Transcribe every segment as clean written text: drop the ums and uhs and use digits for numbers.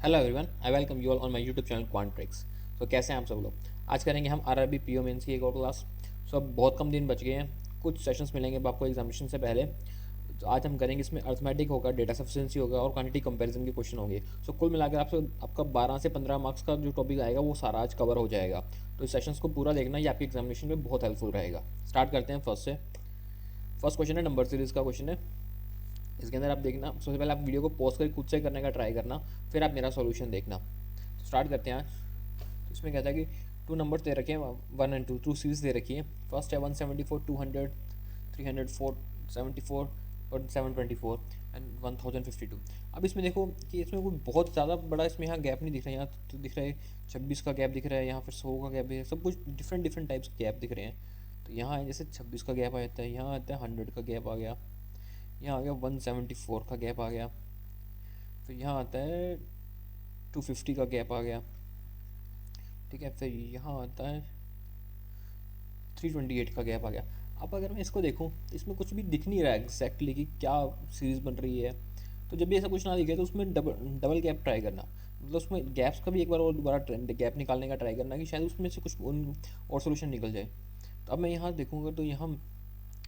Hello everyone, I welcome you all on my YouTube channel quant tricks. तो कैसे हैं आप सब लोग। आज करेंगे हम आरआरबी पीओ मेंस की एक और क्लास। सो अब बहुत कम दिन बच गए हैं, कुछ सेशंस मिलेंगे अब आपको एग्जामिनेशन से पहले। तो आज हम करेंगे, इसमें अर्थमेटिक होगा, डेटा सफिशिएंसी होगा और क्वांटिटी कंपैरिजन के क्वेश्चन होंगे। सो कुल मिलाकर आपका 12 से 15 मार्क्स का जो टॉपिक आएगा वो सारा आज कवर हो जाएगा। तो इस सेशंस को पूरा देखना, ये आपके एग्जामिनेशन में बहुत हेल्पफुल रहेगा। स्टार्ट करते हैं फर्स्ट से। फर्स्ट क्वेश्चन है, नंबर सीरीज का क्वेश्चन है। इसके अंदर आप देखना, सबसे पहले आप वीडियो को पॉज करके खुद से करने का ट्राई करना, फिर आप मेरा सॉल्यूशन देखना। तो स्टार्ट करते हैं आज। तो इसमें कहता है कि टू नंबर्स दे रखे हैं, 1 और 2, टू सीरीज दे रखी है। फर्स्ट है 174, 200, 300, 474 और 724 एंड 1052। अब इसमें देखो कि इसमें कोई बहुत ज़्यादा बड़ा इसमें यहाँ गैप नहीं दिख रहा है। यहाँ तो दिख रहा है 26 का गैप दिख रहा है, यहाँ फिर 100 का गैप है, सब कुछ डिफरेंट डिफरेंट टाइप्स के गैप दिख रहे हैं। तो यहाँ है जैसे 26 का गैप आ जाता है, यहाँ आता है 100 का गैप आ गया, यहाँ आ गया 174 का गैप आ गया, फिर यहाँ आता है 250 का गैप आ गया, ठीक है, फिर यहाँ आता है 328 का गैप आ गया। अब अगर मैं इसको देखूँ तो इसमें कुछ भी दिख नहीं रहा है एग्जैक्टली कि क्या सीरीज़ बन रही है। तो जब भी ऐसा कुछ ना दिखे तो उसमें डबल डबल गैप ट्राई करना, मतलब उसमें गैप्स का भी एक बार और दोबारा गैप निकालने का ट्राई करना कि शायद उसमें से कुछ और सोल्यूशन निकल जाए। तो अब मैं यहाँ देखूँगा तो यहाँ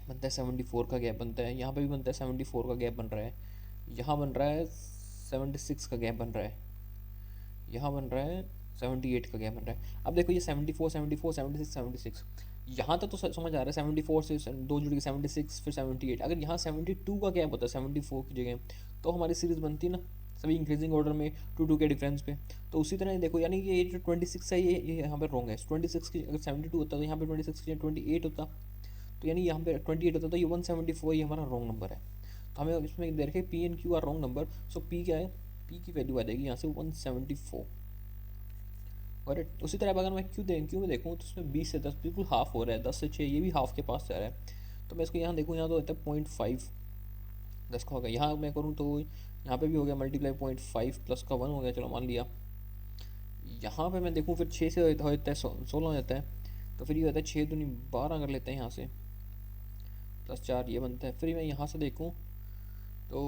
बनता है 74 का गैप बनता है, यहाँ पे भी बनता है 74 का गैप बन रहा है, यहाँ बन रहा है 76 का गैप बन रहा है, यहाँ बन रहा है 78 का गैप बन रहा है। अब देखो ये 74 74 76 76, यहाँ तक तो समझ आ रहा है। 74 से दो जुड़ के 76 फिर 78। अगर यहाँ 72 का गैप होता है 74 की जगह, तो हमारी सीरीज़ बनती ना सभी इंक्रीजिंग ऑर्डर में 2 के डिफरेंस पे। तो उसी तरह देखो, यानी कि ये जो 26 है ये यहाँ पर रॉन्ग है। 26 की अगर 72 होता तो यहाँ पे 26 की 28 होता, तो यानी यहाँ पे 28 होता तो ये 174 ये हमारा रॉन्ग नंबर है। तो हमें इसमें दे रखे P and Q R wrong number. So P क्या है, पी की वैल्यू आ जाएगी यहाँ से 174। और उसी तरह अगर मैं क्यू में देखूँ तो उसमें 20 से 10 बिल्कुल हाफ हो रहा है, 10 से 6 ये भी हाफ के पास जा रहा है। तो मैं इसको यहाँ देखूँ, यहाँ तो होता है 0.5, 10 का हो गया। यहाँ मैं करूँ तो यहाँ पे भी हो गया मल्टीप्लाई 0.5 प्लस का 1 हो गया, चलो मान लिया। यहाँ पे मैं देखूँ फिर 6 से हो जाता है 16 हो जाता है। तो फिर ये होता है 6 दूनी 12 कर लेते हैं यहाँ से, प्लस 4 ये बनता है। फिर मैं यहाँ से देखूँ तो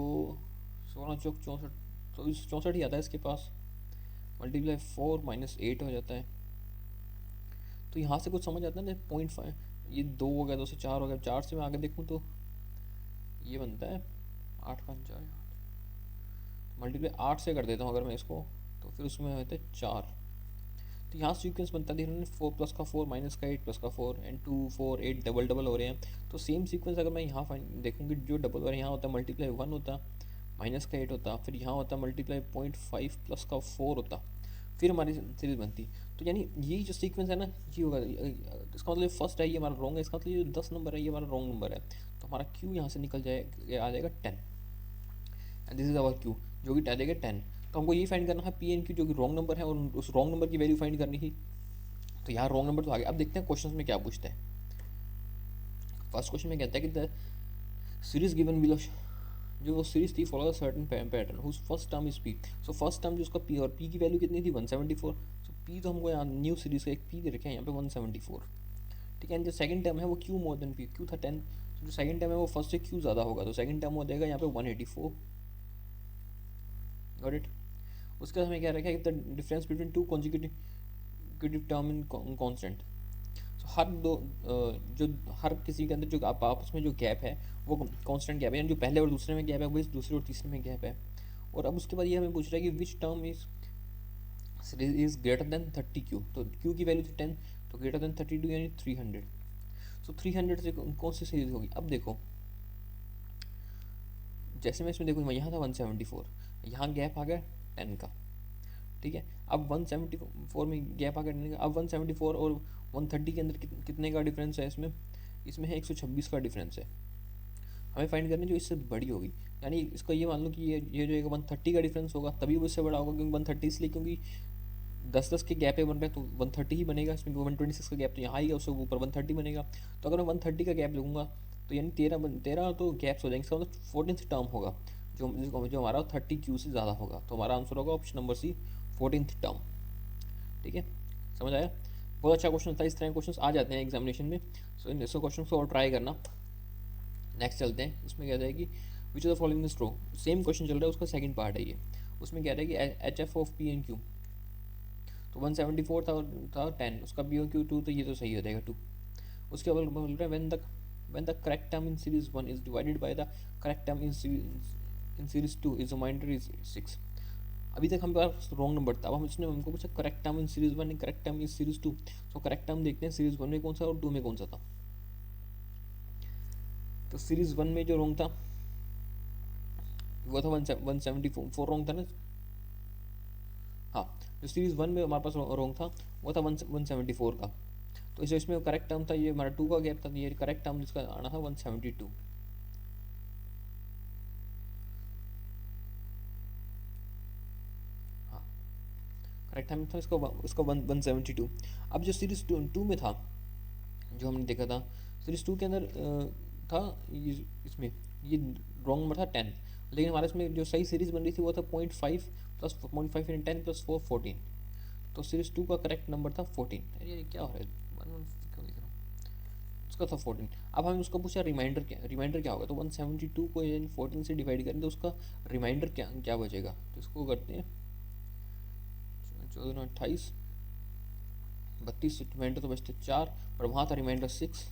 16 चौक 64, तो 64 ही आता है इसके पास। मल्टीप्लाई 4 माइनस 8 हो जाता है। तो यहाँ से कुछ समझ आता है ना, 0.5 ये 2 हो गया, 2 से 4 हो गया, 4 से मैं आगे देखूँ तो ये बनता है 8 5 4 मल्टीप्लाई 8 से कर देता हूँ अगर मैं इसको, तो फिर उसमें होता है 4। तो यहाँ सीक्वेंस बनता है, धीरे 4 प्लस का 4 माइनस का 8 प्लस का 4 एंड 2 4 8 डबल डबल हो रहे हैं। तो सेम सीक्वेंस अगर मैं यहाँ देखूँगी, जो डबल हो रहा है यहाँ होता है मल्टीप्लाई 1 होता, माइनस का 8 होता, फिर यहाँ होता मल्टीप्लाई 0.5 प्लस का 4 होता, फिर हमारी सीरीज बनती। तो यानी यही जो सीक्वेंस है ना ये होगा। इसका मतलब फर्स्ट है ये हमारा रॉन्ग है, इसका मतलब ये 10 नंबर है ये हमारा रॉन्ग नंबर है। तो हमारा क्यू यहाँ से निकल जाए, आ जाएगा 10 and this is our Q जो कि आ जाएगा 10। तो हमको ये फाइंड करना है पी एन क्यू जो कि रॉन्ग नंबर है, और उस रॉन्ग नंबर की वैल्यू फाइंड करनी थी। तो यहाँ रॉन्ग नंबर तो आ गया। अब देखते हैं क्वेश्चन में क्या पूछते हैं। फर्स्ट क्वेश्चन में कहता है कि द सीरीज गिवन बिलो, जो सीरीज थी follow the certain pattern whose first term is P. So first term जो उसका पी, और पी की वैल्यू कितनी थी 174। सो पी तो हमको यहाँ न्यू सीरीज का एक पी दे रखे हैं यहाँ पे 174, ठीक है। जो सेकंड टर्म है वो क्यू मोर देन पी, क्यू था 10। जो सेकंड टर्म है वो फर्स्ट से क्यू ज़्यादा होगा, तो सेकंड टर्म हो जाएगा यहाँ पे 184। Got it. उसके बाद हमें क्या रखा है, the difference between two consecutive term in constant. So हर दो जो हर किसी के अंदर जो आपस में जो गैप है वो कांस्टेंट गैप है, यानी जो पहले और दूसरे में गैप है वही दूसरे और तीसरे में गैप है। और अब उसके बाद ये हमें पूछ रहा है कि which term is greater than 30 Q. तो क्यू की वैल्यू थी 10, तो ग्रेटर देन 32 यानी 300। सो 300 से कौन सी सीरीज होगी। अब देखो जैसे मैं इसमें देखूँ, यहाँ था 174, यहाँ गैप आ गया 10 का, ठीक है। अब 174 में गैप आ गया 10 का। अब 174 और 130 के अंदर कितने का डिफरेंस है इसमें, इसमें है 126 का डिफरेंस है। हमें फाइंड करनी जो इससे बड़ी होगी, यानी इसको ये मान लो कि ये जो है 130 का डिफरेंस होगा, तभी वो इससे बड़ा होगा, क्योंकि 130 इसलिए क्योंकि 10 के गैप पे बन रहे हैं तो 130 ही बनेगा। इसमें 126 का गैप तो यहाँ आएगा, उससे ऊपर 130 बनेगा। तो अगर मैं 130 का गैप लूँगा तो यानी 13 तो गैप्स हो जाएंगे, इसका मतलब 14th टर्म होगा जो हमारा 30 क्यू से ज़्यादा होगा। तो हमारा आंसर होगा option number C, 14th term, ठीक है। समझ आया। बहुत अच्छा क्वेश्चन था, इस तरह के क्वेश्चन आ जाते हैं एग्जामिनेशन में। सो इन क्वेश्चन को और ट्राई करना। नेक्स्ट चलते हैं, इसमें कहता है कि विच of the following is true. Same question चल रहा है, उसका सेकंड पार्ट है ये। उसमें कह रहा है कि H F of P N Q, तो 174 था 10, उसका पी एन क्यू 2, तो ये तो सही हो जाएगा 2। उसके बाद बोल रहे हैं when the correct term in series 1 is divided by the correct term in series 2 is remainder is 6। अभी तक हमारे पास रॉन्ग नंबर था, अब हम इसने हमको पूछा correct term in series 1 correct term in series 2। तो करेक्ट टर्म देखते हैं सीरीज 1 में कौन सा और 2 में कौन सा था। तो सीरीज 1 में जो रॉन्ग था वो था 174 रॉन्ग था ना। हाँ, जो सीरीज 1 में हमारे पास रॉन्ग था वो था 174 का। तो इसमें करेक्ट टर्म था, ये हमारा 2 का गैप था, ये करेक्ट टर्म जिसका आना था 172। हाँ, करेक्ट टर्म था इसका 172। अब जो सीरीज 2 में था, जो हमने देखा था सीरीज 2 के अंदर था इसमें ये रॉन्ग नंबर था 10, लेकिन हमारे इसमें जो सही सीरीज बन रही थी वो था 0.5 प्लस 0.5 इन 10 प्लस 4 14। तो सीरीज 2 का करेक्ट नंबर था 14। अरे ये क्या हो रहा है, क्यों लिख रहा हूँ, उसका था 14। अब हमें उसका पूछा रिमाइंडर क्या होगा, तो 172 को 14 से डिवाइड करें तो उसका रिमाइंडर क्या क्या बचेगा। तो इसको करते हैं 14 28 32, रिमाइंडर तो बचते 4, और वहाँ था रिमाइंडर 6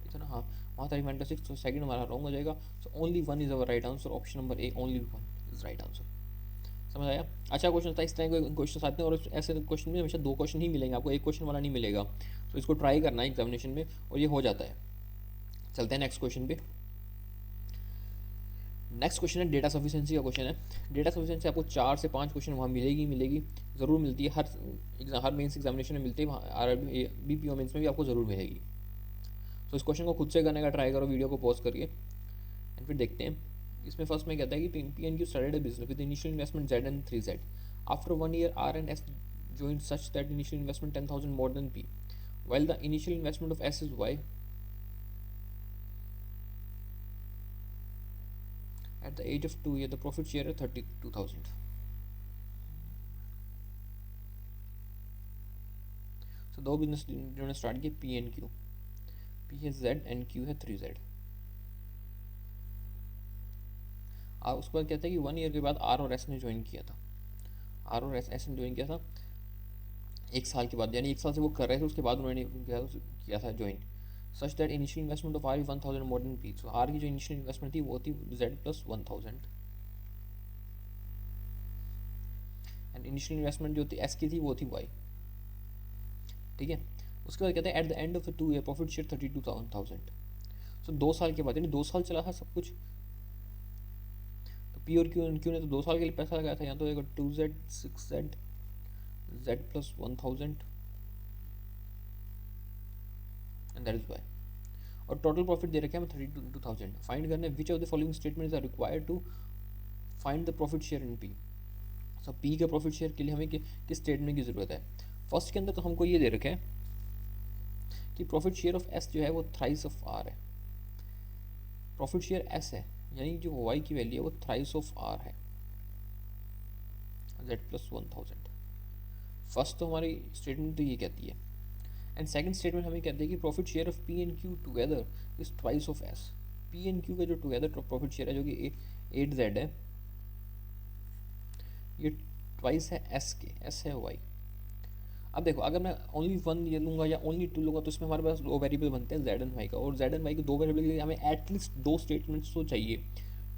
इतना। हाँ, वहाँ था रिमाइंडर 6, तो सेकंड हमारा रॉन्ग हो जाएगा। So only 1 is our right answer, option number A only 1 is right answer. समझ आया? अच्छा क्वेश्चन था, इस तरह के क्वेश्चन आते हैं, और ऐसे क्वेश्चन में हमेशा 2 क्वेश्चन ही मिलेंगे आपको, 1 क्वेश्चन वाला नहीं मिलेगा। तो इसको ट्राई करना है एग्जामिनेशन में, और ये हो जाता है। चलते हैं नेक्स्ट क्वेश्चन पे। नेक्स्ट क्वेश्चन है डेटा सफिशिएंसी का क्वेश्चन है। डेटा सफिशिएंसी आपको 4 से 5 क्वेश्चन वहाँ मिलेगी, ज़रूर मिलती है, हर मेंस एग्जामिनेशन में मिलती है, वहाँ R B P O mains में भी आपको ज़रूर मिलेगी। तो इस क्वेश्चन को खुद से करने का ट्राई करो, वीडियो को पॉज करिए, एंड फिर देखते हैं। इसमें फर्स्ट में कहता है कि P N Q started a business with initial investment Z and 3Z। After 1 year R and S joined such that initial investment 10,000 more than P, while the initial investment of S is Y. At the age of 2 years, the profit share is 32,000. So दो business जिन्होंने start किया P N Q, P है Z and Q है 3Z। उसके बाद कहता है कि 1 year के बाद आर और एस ने ज्वाइन किया था, आर और एस ने ज्वाइन किया था 1 साल के बाद, यानी 1 साल से वो कर रहे थे, उसके बाद उन्होंने किया था join. Such that initial investment of R 1000 more than P. So R की जो इनिशियल इन्वेस्टमेंट थी वो थी Z plus 1000, and initial investment जो थी एस की थी वो थी वाई। ठीक है, उसके बाद कहते हैं at the end of the 2 year profit share 32,000। सो 2 साल के बाद, यानी 2 साल चला था सब कुछ, तो पी और क्यू ने तो 2 साल के लिए पैसा लगाया था। यहाँ तो देखो 2Z 6Z Z plus 1000 and that is why। और टोटल प्रॉफिट दे रखे हैं 32,000। फाइंड करने which of the following statements are required to find the profit share in P. So P के प्रॉफिट शेयर के लिए हमें किस स्टेटमेंट की ज़रूरत है। फर्स्ट के अंदर तो हमको ये दे रखे हैं कि प्रॉफिट शेयर ऑफ एस जो है वो थ्राइस ऑफ आर है। प्रॉफिट शेयर एस है, यानी जो वाई की वैल्यू है वो थ्राइस ऑफ आर है, जेड प्लस 1000। फर्स्ट तो हमारी स्टेटमेंट तो ये कहती है, एंड सेकंड स्टेटमेंट हमें कहती है कि profit share of P and Q together is twice of S. P and Q का जो टुगेदर प्रॉफिट शेयर है जो कि 8Z है, ये ट्वाइस है एस के, एस है वाई। अब देखो, अगर मैं ओनली 1 ये लूँगा या ओनली 2 लूँगा तो इसमें हमारे पास 2 वेरिएबल बनते हैं जेड एंड वाई का, और जेड एंड वाई के 2 वेरिएबल के लिए हमें एटलीस्ट 2 स्टेटमेंट्स तो चाहिए।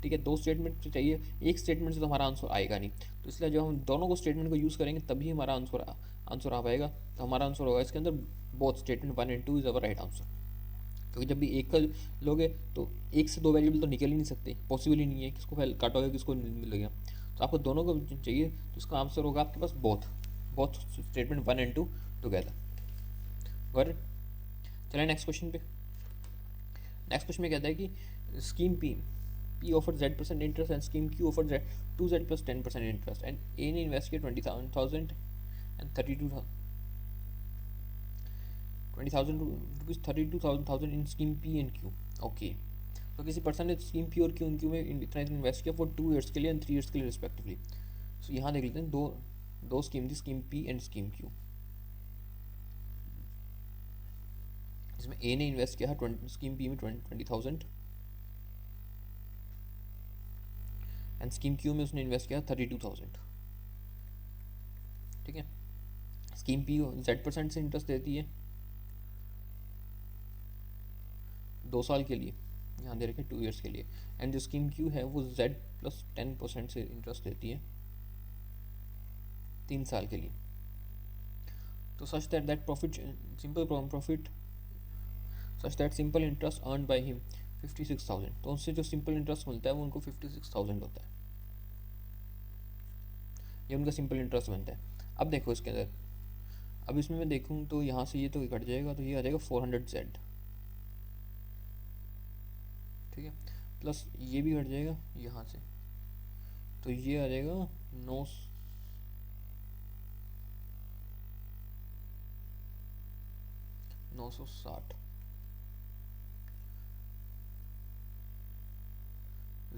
ठीक है, 2 स्टेटमेंट तो चाहिए, एक स्टेटमेंट से तो हमारा आंसर आएगा नहीं। तो इसलिए जो हम दोनों को स्टेटमेंट को यूज़ करेंगे तभी हमारा आंसर आ पाएगा। तो हमारा आंसर होगा इसके अंदर both statement 1 and 2 is our right answer. क्योंकि जब भी एक का लोगे तो एक से 2 वेरिएबल तो निकल ही नहीं सकते, पॉसिबल ही नहीं है, किसको पहले काटोगे किसको मिलेगा। तो आपको दोनों को चाहिए, तो इसका आंसर होगा आपके पास both statement 1 and 2 together. Got it? चलिए नेक्स्ट क्वेश्चन पे। नेक्स्ट क्वेश्चन में कहता है कि scheme P offered Z% interest and scheme Q offered 2Z plus 10% interest, and A ने इन्वेस्ट किया 20,000 and 32,000 in scheme P and Q। Okay, तो किसी पर्सन ने स्कीम P और Q में इतना इन्वेस्ट किया फॉर 2 years के लिए एंड 3 years के लिए रिस्पेक्टिवली। सो यहाँ देख लेते हैं दो स्कीम थी, scheme P and scheme Q। इसमें A ने इन्वेस्ट किया स्कीम P में 20,000 एंड स्कीम क्यू में उसने इन्वेस्ट किया 32,000। ठीक है, स्कीम पी Z% से इंटरेस्ट देती है 2 साल के लिए, यहाँ दे रखे 2 ईयर्स के लिए, एंड जो स्कीम क्यू है वो Z+10% से इंटरेस्ट देती है 3 साल के लिए। तो such that simple interest earn by him 56,000, तो उससे जो सिंपल इंटरेस्ट मिलता है वो उनको 56,000 होता है, ये उनका सिंपल इंटरेस्ट बनता है। अब देखो इसके अंदर, अब इसमें मैं देखूँ तो यहाँ से ये तो कट जाएगा, तो ये आ जाएगा 400Z। ठीक है, प्लस ये भी हट जाएगा यहाँ से, तो ये आ जाएगा 960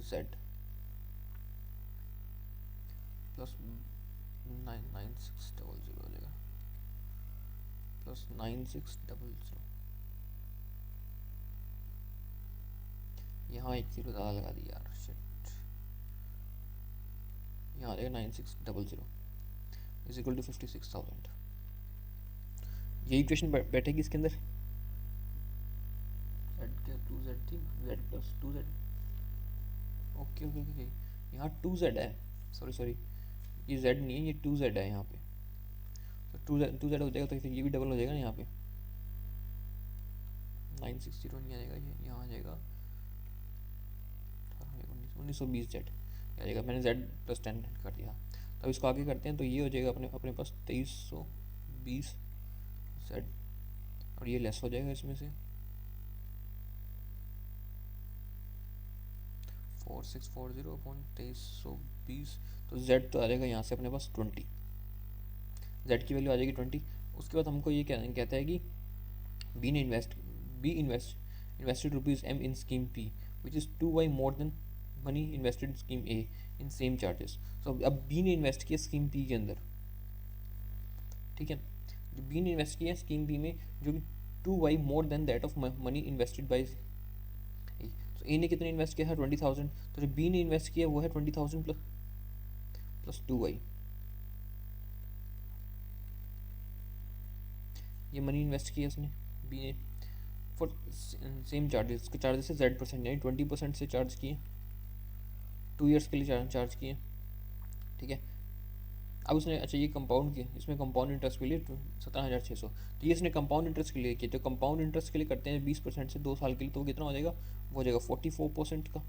Z प्लस 9600 हो जाएगा, प्लस 9600, यहाँ एक 0 ज़्यादा लगा दी यार, शिट, यहाँ आ जाएगा 9600 इज इक्वल टू 56,000। ये इक्वेशन बैठेगी इसके अंदर, Z क्या 2Z थी, Z+2Z, ओके ओके ओके, यहाँ 2Z है, सॉरी ये Z नहीं है, ये 2Z है यहाँ पे, तो 2Z हो जाएगा, तो फिर ये भी डबल हो जाएगा ना यहाँ पे, 960 नहीं आएगा, ये यहाँ आ जाएगा 1920Z आ जाएगा, मैंने Z+10 कर दिया। तो इसको आगे करते हैं, तो ये हो जाएगा अपने पास 2320Z, और ये लेस हो जाएगा इसमें से 4640/2320, तो Z तो आ जाएगा यहाँ से अपने पास 20, Z की वैल्यू आ जाएगी 20। उसके बाद हमको ये कहता है कि be invested ₹M in scheme P which is 2y more than money invested in scheme A in same charges. तो अब बी ने इन्वेस्ट किया स्कीम P के अंदर, ठीक है, जो बी ने इन्वेस्ट किया स्कीम P में, जो कि 2y more than that of money invested by A। तो ए ने कितने इन्वेस्ट किया है 20,000, तो जो बी ने इन्वेस्ट किया वो है 20,000 प्लस 2y, ये मनी इन्वेस्ट किया उसने बी ने फॉर सेम चार्जेस, उसके चार्जेस से Z% यानी 20% से चार्ज किए, 2 ईयर्स के लिए चार्ज किए। ठीक है, अब उसने अच्छा ये कंपाउंड किया, इसमें कंपाउंड इंटरेस्ट के लिए 17,600, तो ये इसने कंपाउंड इंटरेस्ट के लिए किया, जो कंपाउंड इंटरेस्ट के लिए करते हैं 20% से 2 साल के लिए, तो वो कितना हो जाएगा, वो हो जाएगा 44% का,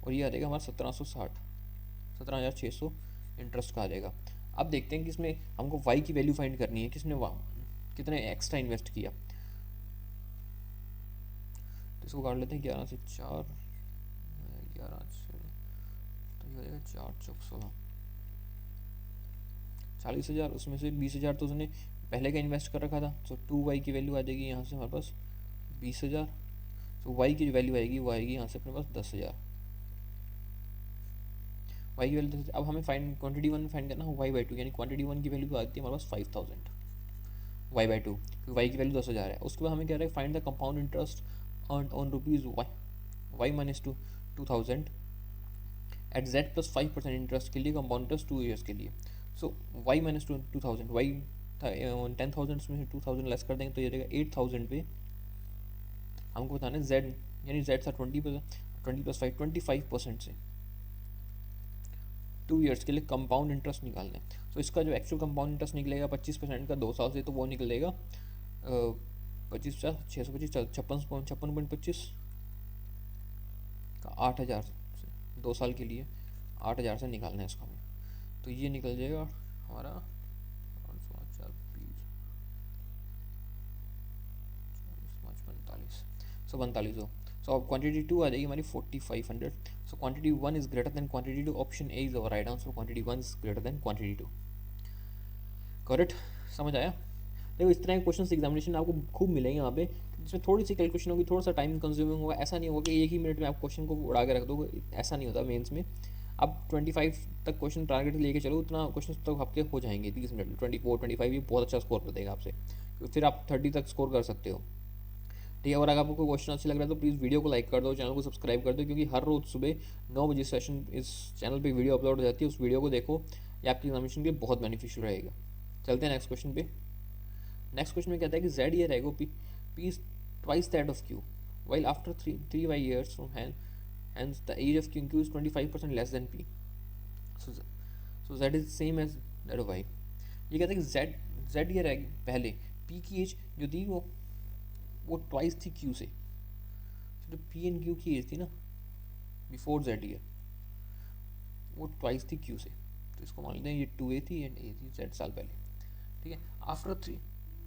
और ये आ जाएगा हमारा 17,600 इंटरेस्ट का आ जाएगा। अब देखते हैं कि इसमें हमको वाई की वैल्यू फाइंड करनी है, किसने कितने एक्स्ट्रा इन्वेस्ट किया, तो इसको काट लेते हैं 11 से 4, 11 से, तो ये हो जाएगा 4 चौक 16, 40,000, उसमें से 20,000 तो उसने पहले का इन्वेस्ट कर रखा था, तो 2y की वैल्यू आ जाएगी यहाँ से हमारे पास 20,000, तो y की जो वैल्यू आएगी वो आएगी यहाँ से अपने पास 10,000, y की वैल्यू 10,000। अब हमें क्वांटिटी 1 फाइंड करना है y/2, यानी क्वांटिटी 1 की वैल्यू आती है हमारे पास 5,000 y/2, क्योंकि y की वैल्यू 10,000 है। उसके बाद हमें कह रहा है find the compound interest earn on rupees y minus 2,000 at Z+5% interest के लिए, कंपाउंड इंटरेस्ट 2 ईयर्स के लिए। सो y माइनस 2,000, y था 10,000 में से 2,000 लेस कर देंगे तो ये रहेगा 8,000 पे। हमको बताना है z, यानी z था 20 + 5 25% से 2 ईयर्स के लिए कंपाउंड इंटरेस्ट निकालना है। तो इसका जो एक्चुअल कंपाउंड इंटरेस्ट निकलेगा 25% का 2 साल से, तो वो निकलेगा 25,625 56.25 का 8,000 से 2 साल के लिए 8,000 से निकालना है इसका हमें, तो ये निकल जाएगा हमारा 45,000। सो अब क्वांटिटी 2 आ जाएगी हमारी 4,500। सो quantity 1 is greater than quantity 2, option A is our right answer, quantity 1 is greater than quantity 2। Correct, समझ आया। देखो इस तरह के क्वेश्चन एग्जामिनेशन आपको खूब मिलेंगे यहाँ पे, जिसमें थोड़ी सी कैलकुलेशन होगी, थोड़ा सा टाइम कंज्यूमिंग होगा, ऐसा नहीं होगा कि एक ही मिनट में आप क्वेश्चन को उड़ा के रख दोगे, ऐसा नहीं होता मेंस में। आप 25 तक क्वेश्चन टारगेट लेके चलो, उतना क्वेश्चन तक आपके हो जाएंगे 30 मिनट में, 24 25 ये बहुत अच्छा स्कोर कर देगा आपसे, फिर आप 30 तक स्कोर कर सकते हो। ठीक है। और अगर आपको क्वेश्चन अच्छा लग रहा है तो प्लीज़ वीडियो को लाइक कर दो, चैनल को सब्सक्राइब कर दो, क्योंकि हर रोज़ सुबह 9 बजे सेशन इस चैनल पे वीडियो अपलोड हो जाती है। उस वीडियो को देखो, ये आपकी एग्जामिनेशन के लिए बहुत बेनिफिशियल रहेगा। चलते हैं नेक्स्ट क्वेश्चन पे। नेक्स्ट क्वेश्चन में कहता है कि Z year ago P is twice that of Q, while after three Y years from hence the age of q is 25% less than p. so so z is same as that of y. ये कहता है कि z year पहले p की as जो थी वो twice थी q से। जो p एंड q की एज थी ना बिफोर z ईयर, वो ट्वाइस थी q से। तो इसको मान लेते हैं ये 2a थी एंड a थी z साल पहले। ठीक है।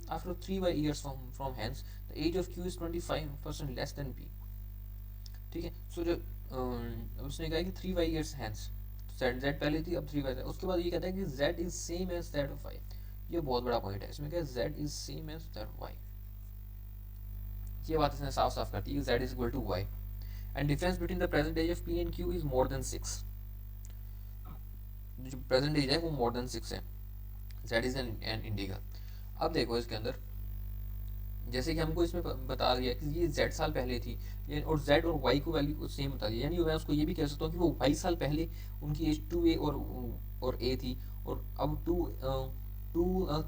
after 3 years from hence the age of q is 25% less than p. ठीक है। सो जो अब उसने कहा कि 3 years hence, z पहले थी, अब 3 उसके बाद ये कहता है कि z is same as that of y। ये बहुत बड़ा पॉइंट है इसमें, क्या z is same as that of y। ये बात इसने साफ साफ कर दी कि z is equal to y and difference between the present age of p and q is more than 6। जो प्रेजेंट एज है वो more than 6 है। z is an integer। अब देखो इसके अंदर जैसे कि हमको इसमें बता दिया कि ये z साल पहले थी, और z और y को वैल्यू सेम बता दिया, यानी मैं उसको ये भी कह सकता हूँ कि वो y साल पहले उनकी एज 2a और a थी, और अब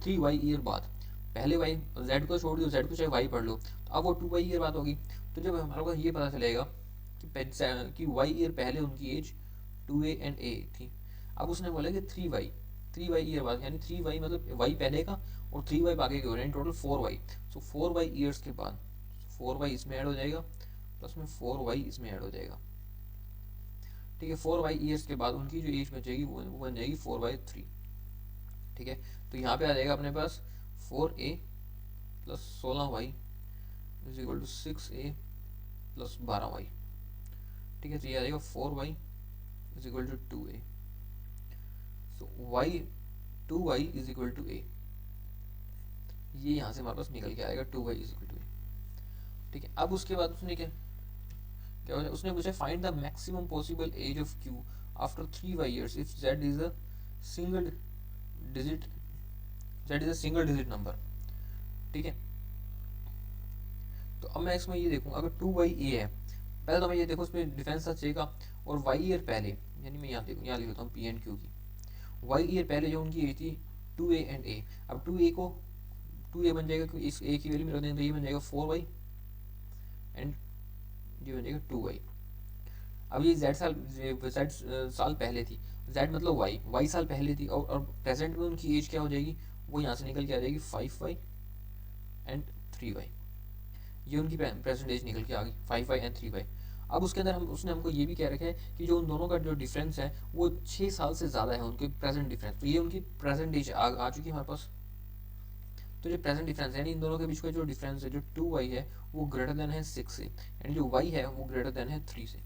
3y ईयर बाद पहले y z को छोड़ दो, z को चाहे y पढ़ लो, तो अब वो 2y ईयर बाद होगी। तो जब हमारे को ये पता चलेगा कि y ईयर पहले उनकी एज 2a एंड a थी, अब उसने बोला कि 3y ईयर बाद, यानी 3y मतलब y पहले का और 3y आगे के हो रहे हैं, टोटल 4y। सो 4y ईयर्स के बाद 4y इसमें ऐड हो जाएगा, प्लस में 4y इसमें ऐड हो जाएगा। ठीक है। 4y ईयर्स के बाद उनकी जो एज बचेगी वो बन जाएगी 4/3। ठीक है। तो यहाँ पे आ जाएगा अपने पास 4a plus 16y is equal to 6a plus 12y। ठीक है। तो ये आ जाएगा 4y is equal to 2a। So 2y is equal to a। ये यहाँ से हमारे पास निकल के आएगा 2y is equal to a। ठीक है। अब उसके बाद उसने क्या उसने पूछा find the maximum possible age of q after 3y years if z is a single digit number. ठीक है। तो अब मैं इसमें ये देखूँ, अगर 2y a है, पहले तो मैं ये देखो उसमें डिफरेंस था j का, और y ईयर पहले, यानी मैं यहाँ देखूँ, यहाँ लिख देता हूँ p एंड q की। y ईयर पहले जो उनकी एज थी 2a एंड a, अब 2a बन जाएगा क्योंकि इस a की वैल्यू में रख दें तो ये बन जाएगा 4y एंड ये बन जाएगा 2y। अब ये z साल पहले थी, z मतलब y साल पहले थी, और प्रेजेंट में उनकी एज क्या हो जाएगी, वो यहाँ से निकल के आ जाएगी 5y एंड 3y। ये उनकी प्रेजेंट एज निकल के आ गई 5y एंड 3y। अब उसके अंदर उसने हमको ये भी कह रखा है कि जो उन दोनों का जो डिफरेंस है वो 6 साल से ज़्यादा है उनके प्रेजेंट डिफरेंस। तो ये उनकी प्रेजेंट एज आ चुकी है हमारे पास। तो जो प्रेजेंट डिफरेंस है, यानी इन दोनों के बीच का जो डिफरेंस है, जो 2y है वो ग्रेटर देन है 6 से, यानी जो y है वो ग्रेटर देन है 3 से।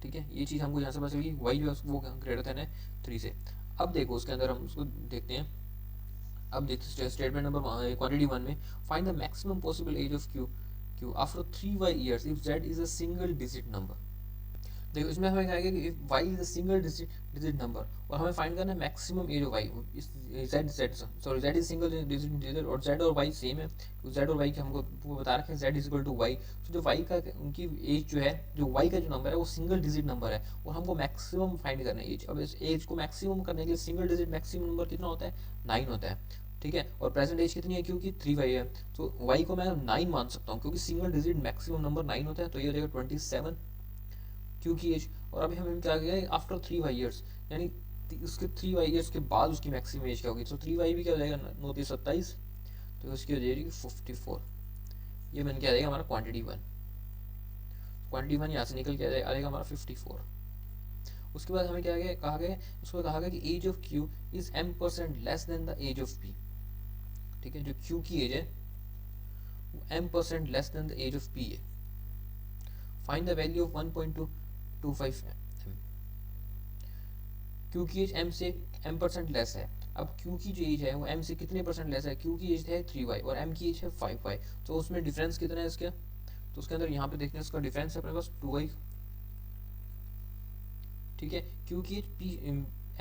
ठीक है। ये चीज़ हमको यहाँ से पता चली, y जो है वो ग्रेटर देन है 3 से। अब देखो उसके अंदर हम उसको देखते हैं। अब देखते हैं स्टेटमेंट नंबर क्वांटिटी 1 में find the maximum possible age of q after 3y years if z is a single digit number. देखो इसमें हमें क्या है कि y is a single digit number, और हमें फाइंड करना है maximum age of y। z is single digit और z और y सेम है, z और y के हमको वो बता रखे हैं z is equal to y। तो जो y का उनकी एज जो है, जो y का जो नंबर है वो सिंगल डिजिट नंबर है, और हमको मैक्सिमम फाइंड करना है एज। अब इस एज को मैक्सिमम करने के लिए सिंगल डिजिट मैक्सिमम नंबर कितना होता है, 9 होता है। ठीक है। और प्रेजेंट एज कितनी है क्योंकि 3y है, तो y को मैं 9 मान सकता हूँ क्योंकि सिंगल डिजिट मैक्सिमम नंबर 9 होता है। तो ये हो जाएगा 27 क्यू की एज। और अभी हमें क्या गया आफ्टर 3y ईयर्स, यानी उसके 3y ईयर्स के बाद उसकी मैक्सिमम एज क्या होगी। तो 3y भी क्या हो जाएगा 9 27, तो उसकी हो जाएगी 54। ये बन के आ जाएगा हमारा क्वांटिटी 1 यहाँ से निकल के आ जाएगा हमारा 54। उसके बाद हमें क्या गया कहा गया, उसको कहा गया कि age of q is m% less than the age of p। ठीक है। जो q की एज है वो m% less than the age of p है। Find the value of 1.25 m। q की एज m से m% लेस है। अब q की जो एज है वो m से कितने परसेंट लेस है, q की एज है 3y और m की एज है 5y। तो उसमें डिफरेंस कितना है इसका, तो उसके अंदर यहाँ पे देखते हैं इसका डिफरेंस है अपने पास 2y। ठीक है। q की age p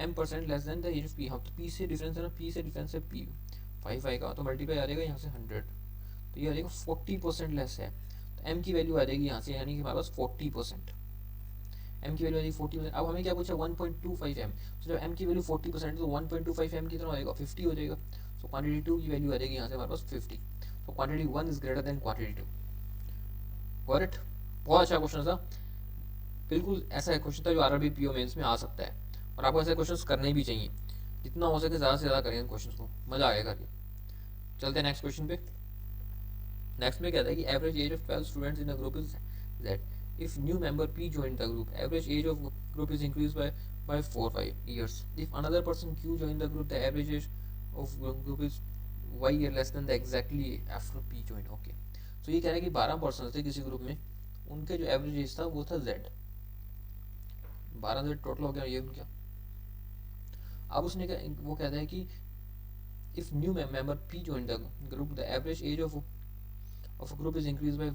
m% less than the age of p। हाँ तो p से डिफरेंस है ना, p से डिफरेंस है p 5y का, तो मल्टीप्लाई आ जाएगा यहाँ से 100। तो तो ये आ जाएगा 40% लेस है, तो एम की वैल्यू आ जाएगी यहाँ से, यानी कि हमारे पास 40%, एम की वैल्यू आ जाएगी 40%। अब हमें क्या पूछा 1.25 एम, तो जब एम की वैल्यू 40% तो 1.25 एम कितना हो जाएगा 50 हो जाएगा, सो क्वांटिटी 2 की वैल्यू आ जाएगी यहाँ से हमारे पास 50, तो quantity 1 is greater than quantity 2। Got it? बहुत अच्छा क्वेश्चन था, बिल्कुल ऐसा क्वेश्चन था जो आरआरबी पीओ मेंस में आ सकता है, और आपको ऐसे क्वेश्चंस करने भी चाहिए, जितना हो सके ज़्यादा से ज़्यादा करें क्वेश्चंस को, मज़ा आएगा करके। चलते हैं नेक्स्ट क्वेश्चन पे। नेक्स्ट में कहता है कि average age of 12 students in a group is Z. If new member P joined the group, average age of group is increased by 4-5 years. If another person Q joined the group, the average age of group is Y year less than the exactly after P joined. Okay. So ये कह रहा है कि 12 person थे किसी group में, उनके जो एवरेज एज था वो था Z, 12 Z टोटल हो गया ये उनका। अब उसने वो कहता है कि if new member P joined the group, the average age of a group is increased by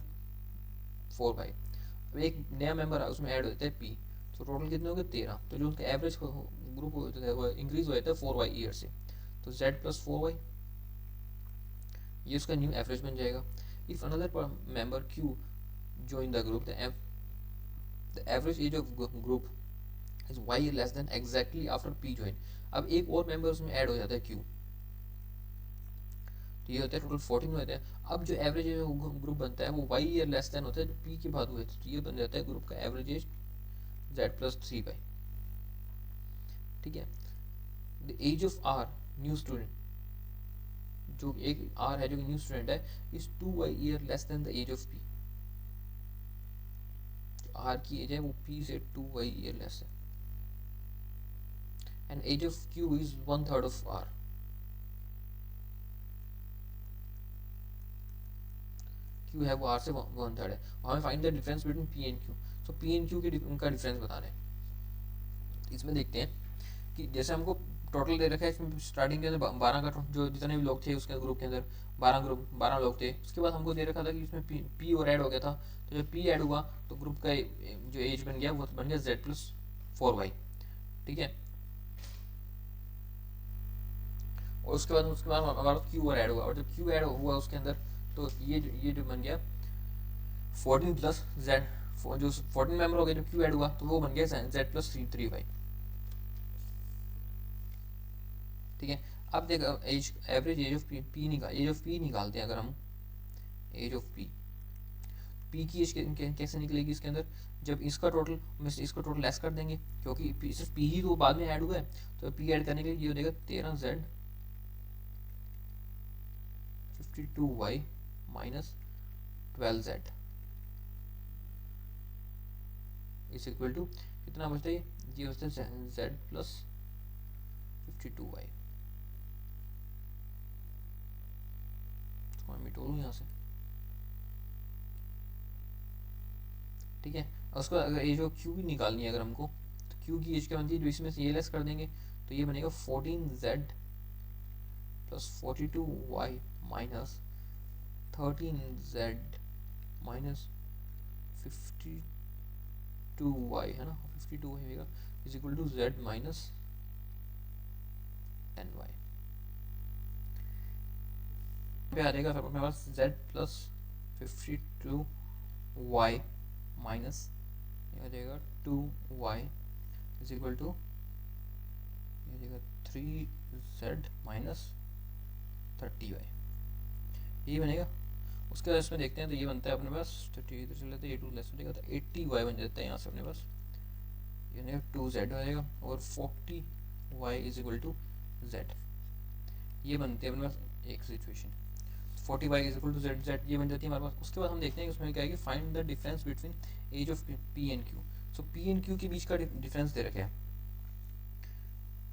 4 by। अब एक नया मेंबर है उसमें ऐड होता है P, तो टोटल कितने हो गए 13, तो जो उनका एवरेज ग्रुप होता है वो इंक्रीज हो जाता है 4 ईयर से, तो Z प्लस 4 ये उसका न्यू एवरेज बन जाएगा। If another member Q join the group, the average age of group is Y less than exactly after P join। अब एक और मेंबर उसमें ऐड हो जाता है Q, तो ये होता है टोटल 14 होता है। अब जो एवरेज ग्रुप बनता है वो Y ईयर लेस देन होता है जो P के बाद हुए थे, तो ये बन जाता है ग्रुप का average age Z plus 3 by। ठीक है। The age of R new student, जो एक R है जो न्यू स्टूडेंट है, is 2Y year less than the age of P। R की एज है वो P से 2Y ईयर लेस है, and age of Q is 1/3 of R। Q है वो R से 1/3 है, और हमें find the difference between P and Q। So P and Q के उनका डिफरेंस बता रहे हैं। इसमें देखते हैं कि जैसे हमको टोटल दे रखा है, इसमें स्टार्टिंग के अंदर 12 का जो जितने भी लोग थे उसके ग्रुप के अंदर 12 लोग थे। उसके बाद हमको दे रखा था कि इसमें P और ऐड हो गया था, तो जब P ऐड हुआ तो ग्रुप का जो एज बन गया वो बन गया Z प्लस 4y। ठीक है, और उसके बाद हमारा Q और ऐड हुआ, और जब Q ऐड हुआ उसके अंदर तो ये जो बन गया 14 प्लस Z, जो 14 मेंबर हो गए, जो Q ऐड हुआ तो वो बन गया Z प्लस 3y। ठीक है, अब देख age average age of P निकालते हैं। अगर हम एज ऑफ P की एज कैसे निकलेगी इसके अंदर, जब इसका टोटल लेस कर देंगे, क्योंकि सिर्फ P ही तो बाद में ऐड हुआ है, तो P ऐड करने के लिए ये हो जाएगा 13Z 52y minus 12Z is equal to कितना बचता है, ये बचता है Z प्लस 52y। तो मिटोलू यहाँ से। ठीक है, उसको अगर एज ऑफ Q भी निकालनी है अगर हमको, तो Q की एज क्या बनती है, जो इसमें से ये लेस कर देंगे तो ये बनेगा 14Z plus 42y minus 13Z minus 52y है ना, 52y होगा is equal to Z minus 10y। पे आ जाएगा मेरे पास Z प्लस 52y माइनस ये आ जाएगा 2y इज इक्वल टू ये आ जाएगा 3Z माइनस 30y, यही बनेगा। उसके बाद इसमें देखते हैं तो ये बनता है अपने पास 30 इधर चले जाते हैं, 2 लेस हो जाएगा तो 80y बन जाता है यहाँ से अपने पास, ये बनेगा 2Z हो जाएगा, और 40y is equal to Z। ये बनती है अपने पास एक situation, 40y is equal to Z ये बन जाती है हमारे पास। उसके बाद हम देखते हैं कि उसमें क्या है कि find the difference between age of P and Q। So P and Q के बीच का डिफरेंस दे रखे हैं,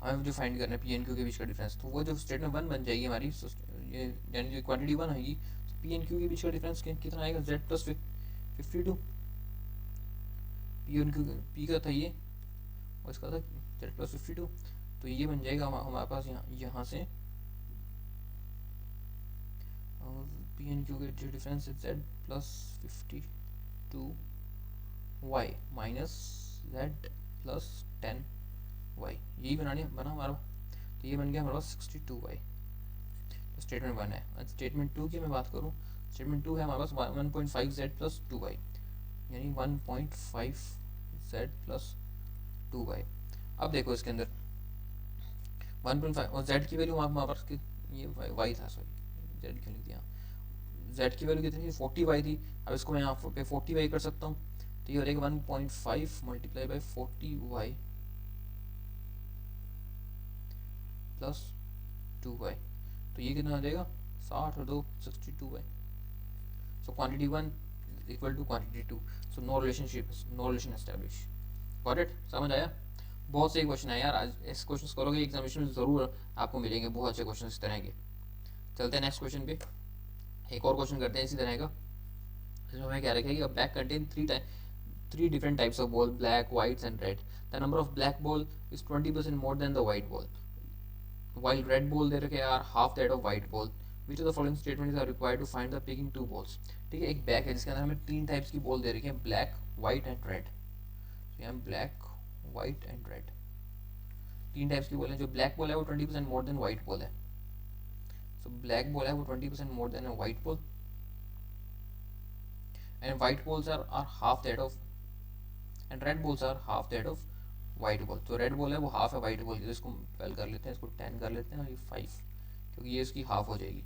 हमें जो फाइंड करना है P एंड Q के बीच का डिफरेंस, तो वो जो स्टेटमेंट 1 बन जाएगी हमारी, ये यानी जो क्वांटिटी 1 होगी, तो P एंड Q के बीच का डिफरेंस कितना आएगा, Z प्लस 52। P का था ये और इसका था Z प्लस 52, तो ये बन जाएगा हमारे पास यहाँ से P एंड Q के जो डिफरेंस है Z plus 52y minus Z plus 10y, यही बना हमारा, तो ये बन गया हमारे पास 62y। तो स्टेटमेंट 1 है। स्टेटमेंट 2 की मैं बात करूँ स्टेटमेंट 2 है हमारे पास 1.5 z प्लस 2y, यानी 1.5 z प्लस 2y। अब देखो इसके अंदर 1.5 और z की वैल्यू हमारे पास ये y था, सॉरी z क्यों लिख दिया, z की वैल्यू कितनी थी 40y थी। अब इसको मैं यहाँ पे 40y कर सकता हूँ, तो ये हो जाएगा 1.5 multiply by 40y plus 2y, तो ये कितना हो जाएगा 60 और 2 62y। So quantity 1 equal to quantity 2, so no relationship, no relation establish. Got it, समझ आया। बहुत से क्वेश्चन है यार, आज ऐसे क्वेश्चन करोगे एग्जामिनेशन में ज़रूर आपको मिलेंगे बहुत अच्छे क्वेश्चन इस तरह के। चलते हैं नेक्स्ट क्वेश्चन पे, एक और क्वेश्चन करते हैं इसी तरह का। इसमें हमें क्या रखेगा, bag contain three different types of ball, black, whites and red. The number of black ball is 20% more than the white ball, while red ball दे रखे are half that of white ball. Which of the following statements are required to find the picking two balls? ठीक है, एक bag है जिसके अंदर हमें 3 types की ball दे रखी है, ब्लैक, वाइट एंड रेड। तो यहाँ black, white and red 3 types की बॉल है। जो ब्लैक बॉल है वो 20% मोर देन वाइट बॉल है। सो ब्लैक बॉल है वो 20% more than a white ball, and white balls are half that of, and red balls are half that of white ball. तो red ball है वो half है white ball की, तो इसको 12 कर लेते हैं, इसको 10 कर लेते हैं, और ये 5, क्योंकि ये इसकी हाफ हो जाएगी,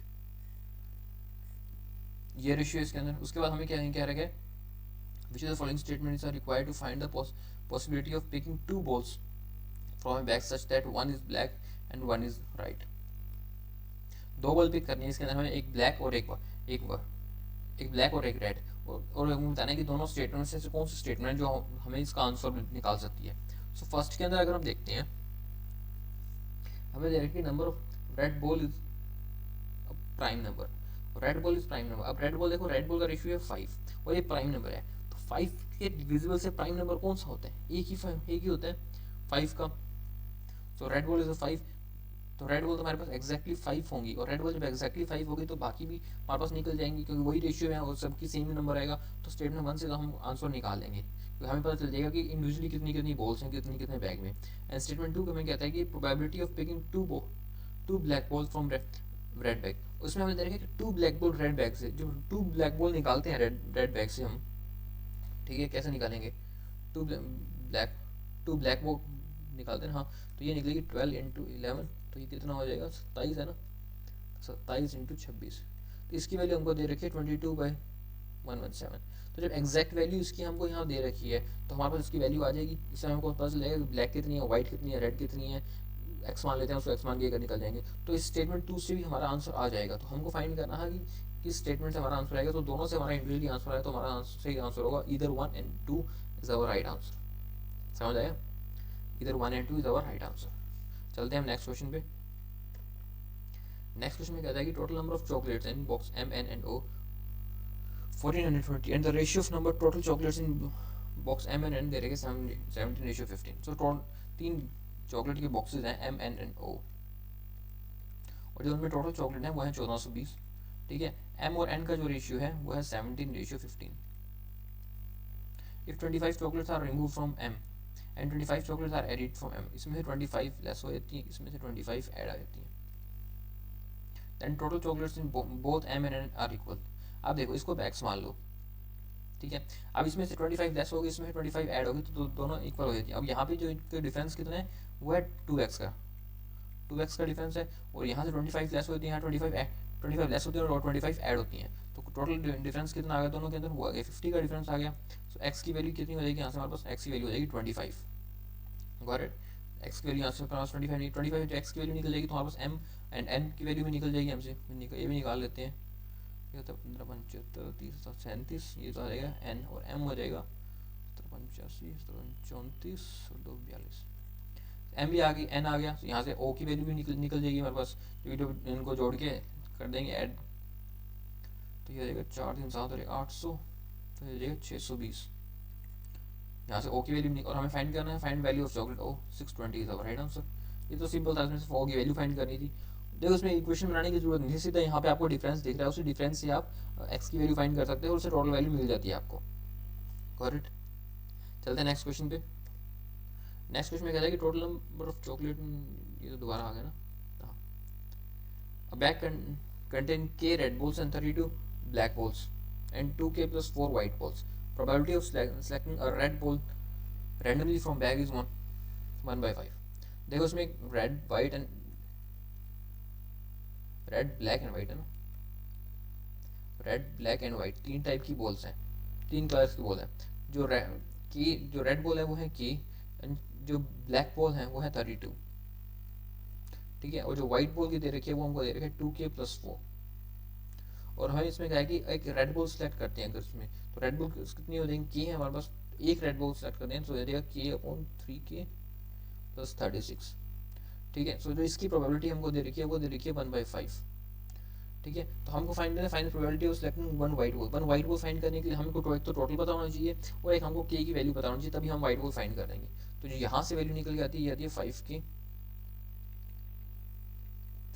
ये रेशियो इसके अंदर। उसके बाद हमें क्या रखा है, which of the following statements are required to find the possibility of picking 2 balls from a bag such that one is black and one is right. 2 ball pick करनी है, इसके अंदर हमें एक ब्लैक और एक ब्लैक और एक रेड, और हमें बताना है कि दोनों स्टेटमेंट से कौन सी स्टेटमेंट जो हमें इसका आंसर निकाल सकती है। सो फर्स्ट के अंदर अगर हम देखते हैं, हमें दे रखी number of red ball is prime number, red ball is prime number. अब रेड बॉल देखो, रेड बॉल का रेशियो है 5 और ये प्राइम नंबर है, तो 5 के डिविजिबल से प्राइम नंबर कौन सा होता है, एक ही होता है 5 का। तो रेड बॉल इज 5, तो रेड बॉल तो हमारे पास एक्जैक्टली 5 होंगी, और रेड बॉल जब एक्जैक्टली 5 होगी तो बाकी भी हमारे पास निकल जाएंगी, क्योंकि वही रेशियो है और सबकी सेम ही नंबर आएगा। तो स्टेटमेंट 1 से तो हम आंसर निकाल लेंगे, क्योंकि हमें पता चल जाएगा कि इंडिविजुअली कितनी बॉल्स हैं, कितने बैग में। एंड स्टेटमेंट 2 हमें कहता है कि probability of picking two black ball from red bag, उसमें हमें दे रखा है कि 2 ब्लैक बॉल रेड बैग से, जो 2 ब्लैक बॉल निकालते हैं रेड बैग से हम, ठीक है, कैसे निकालेंगे, 2 ब्लैक बॉल निकालते हैं, हाँ, तो ये निकलेगी 12 इंटू 11, तो ये कितना हो जाएगा 27 है ना, 27 इंटू 26, तो इसकी वैल्यू हमको दे रखी है 22/117। तो जब एग्जैक्ट वैल्यू इसकी हमको यहाँ दे रखी है तो हमारे पास इसकी वैल्यू आ जाएगी, इससे हमको पता चल जाएगा कि ब्लैक कितनी है, वाइट कितनी है, रेड कितनी है, एक्स मान लेते हैं, उसको एक्स मान के निकल जाएंगे। तो इस स्टेटमेंट 2 से भी हमारा आंसर आ जाएगा। तो हमको फाइंड करना है कि किस स्टेटमेंट से हमारा आंसर आएगा, तो दोनों से हमारा इंडिविजुअली आंसर आएगा, तो हमारा आंसर सही आंसर होगा either 1 and 2 is our right answer. समझ आया, either 1 and 2 is our right answer. चलते हैं हम नेक्स्ट क्वेश्चन पे। नेक्स्ट क्वेश्चन में कहता है कि total number of chocolates in box M, N and O 1420 and the ratio of number total chocolates in box M and N दे रखे 17:15। सो 3 chocolate के बॉक्सेस हैं M, N and O, और जो उनमें टोटल चॉकलेट है वो है 1420, ठीक है। M और N का जो रेशियो है वो है 17:15। If 25 chocolates are remove from M and 25 chocolates are added from M, इसमें से 25 लेस हो जाती है, इसमें से 25 ऐड आ जाती है, then total chocolates in both M and N are equal. अब देखो इसको बैक्स मान लो, ठीक है। अब इसमें से 25 लेस होगी, इसमें 25 ऐड होगी, तो दोनों इक्वल हो जाती है। अब यहाँ पे जो डिफरेंस कितना है वो है 2x का डिफरेंस है, और यहाँ से 25 लेस होती है, यहाँ 25 लेस होती है और 25 ऐड होती हैं, तो टोटल डिफरेंस कितना आ गया दोनों के अंदर, वो आ गया 50 का डिफरेंस आ गया। सो x की वैल्यू कितनी हो जाएगी, यहाँ से हमारे पास x की वैल्यू हो जाएगी 25। गॉट इट, x की वैल्यू यहाँ से हमारे पास 25 नहीं, 25 तो x की वैल्यू निकल जाएगी, तो हमारे पास m एंड n की वैल्यू भी निकल जाएगी हमसे, ये भी निकाल लेते हैं। ये होता है 15, 75, 30, 37, ये तो आ जाएगा n, और m हो जाएगा 85, 34 और 2 42। m भी आ गई, n आ गया, तो यहाँ से o की वैल्यू भी निकल जाएगी हमारे पास, जो इनको जोड़ के कर देंगे ऐड, तो ये हो जाएगा 4 3 7 और 800, तो ये हो जाएगा 620। यहाँ से o की वैल्यू और हमें फाइंड करना है, find value of chocolate O 620 is our right answer. ये तो सिंपल था, इसमें सिर्फ o की वैल्यू फाइंड करनी थी। देखो इसमें इक्वेशन बनाने की जरूरत नहीं, सीधा यहाँ पे आपको डिफरेंस दिख रहा है, उसी डिफरेंस से आप x की वैल्यू फाइंड कर सकते हो और उससे टोटल वैल्यू मिल जाती है आपको। करेक्ट, चलते हैं नेक्स्ट क्वेश्चन पे। नेक्स्ट क्वेश्चन में कहता है कि टोटल नंबर ऑफ चॉकलेट, ये तो दोबारा आ गया ना, bag contain k red bulls and 32 black balls and 2k plus 4 white balls. Probability of selecting a red ball randomly from bag is 1/5. देखो इसमें red white and red black and white है ना, red black and white तीन type की balls हैं, तीन colours की ball है। जो जो रेड बॉल है वो है की, एंड जो ब्लैक बॉल है वो है 32, ठीक है। और जो व्हाइट बॉल की दे रखी है वो हमको दे रखी है 2k प्लस 4। और हमें इसमें क्या है कि एक रेड बॉल सेलेक्ट करते हैं अगर इसमें, तो रेड बॉल कितनी हो जाएंगी, की है हमारे पास, एक रेड बॉल सेलेक्ट करते हैं तो हो जाएगा k अपॉन 3k प्लस 36, ठीक है। सो जो इसकी प्रोबेबिलिटी हमको दे रखी है वो दे रखी है 1/5, ठीक है। तो हमको फाइंड करना है final probability of selecting one white ball. One white ball find करने के लिए हमको एक तो टोटल पता होना चाहिए और एक हमको के की वैल्यू पता होना चाहिए, तभी हम वाइट बॉल फाइंड करेंगे। तो जो यहाँ से वैल्यू निकल के आती है ये आती है 5k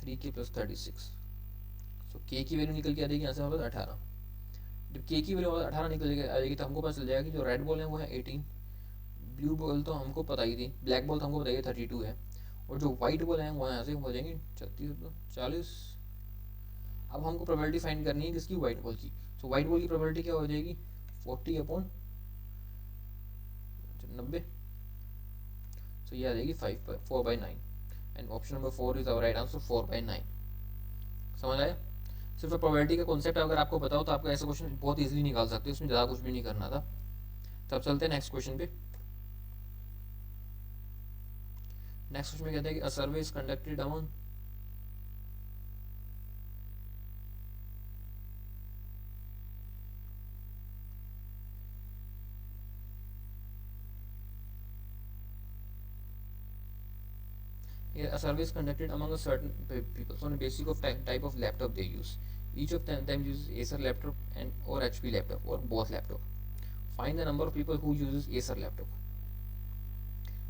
3k प्लस 36। सो के की वैल्यू निकल के आ जाएगी यहाँ से हमारे पास 18। जब के की वैल्यू 18 निकल के आ जाएगी तो हमको पता चल जाएगा कि जो रेड बॉल है वो है 18, ब्लू बॉल तो हमको पता ही थी, ब्लैक बॉल तो हमको बताइए 32 है, और जो व्हाइट बॉल है वो यहाँ से हो जाएंगे 40। अब हमको प्रोबेबिलिटी फाइंड करनी है किसकी, व्हाइट बॉल की। तो व्हाइट बॉल की प्रोबेबिलिटी क्या हो जाएगी 40 अपॉन 90, सो ये आ जाएगी 4/9 and option number 4 is our right answer 4/9। समझ आया? सिर्फ प्रोबेबिलिटी का कॉन्सेप्ट अगर आपको पता हो तो आपको ऐसा क्वेश्चन बहुत इजीली निकाल सकते हो, उसमें ज़्यादा कुछ भी नहीं करना था। तब चलते हैं नेक्स्ट क्वेश्चन पे। नेक्स्ट क्वेश्चन में कहते हैं कि a survey is conducted among a survey is conducted among a certain people so on the basis of type of laptop they use. Each of them uses Acer laptop and or HP laptop or both laptop. Find the number of people who uses Acer laptop.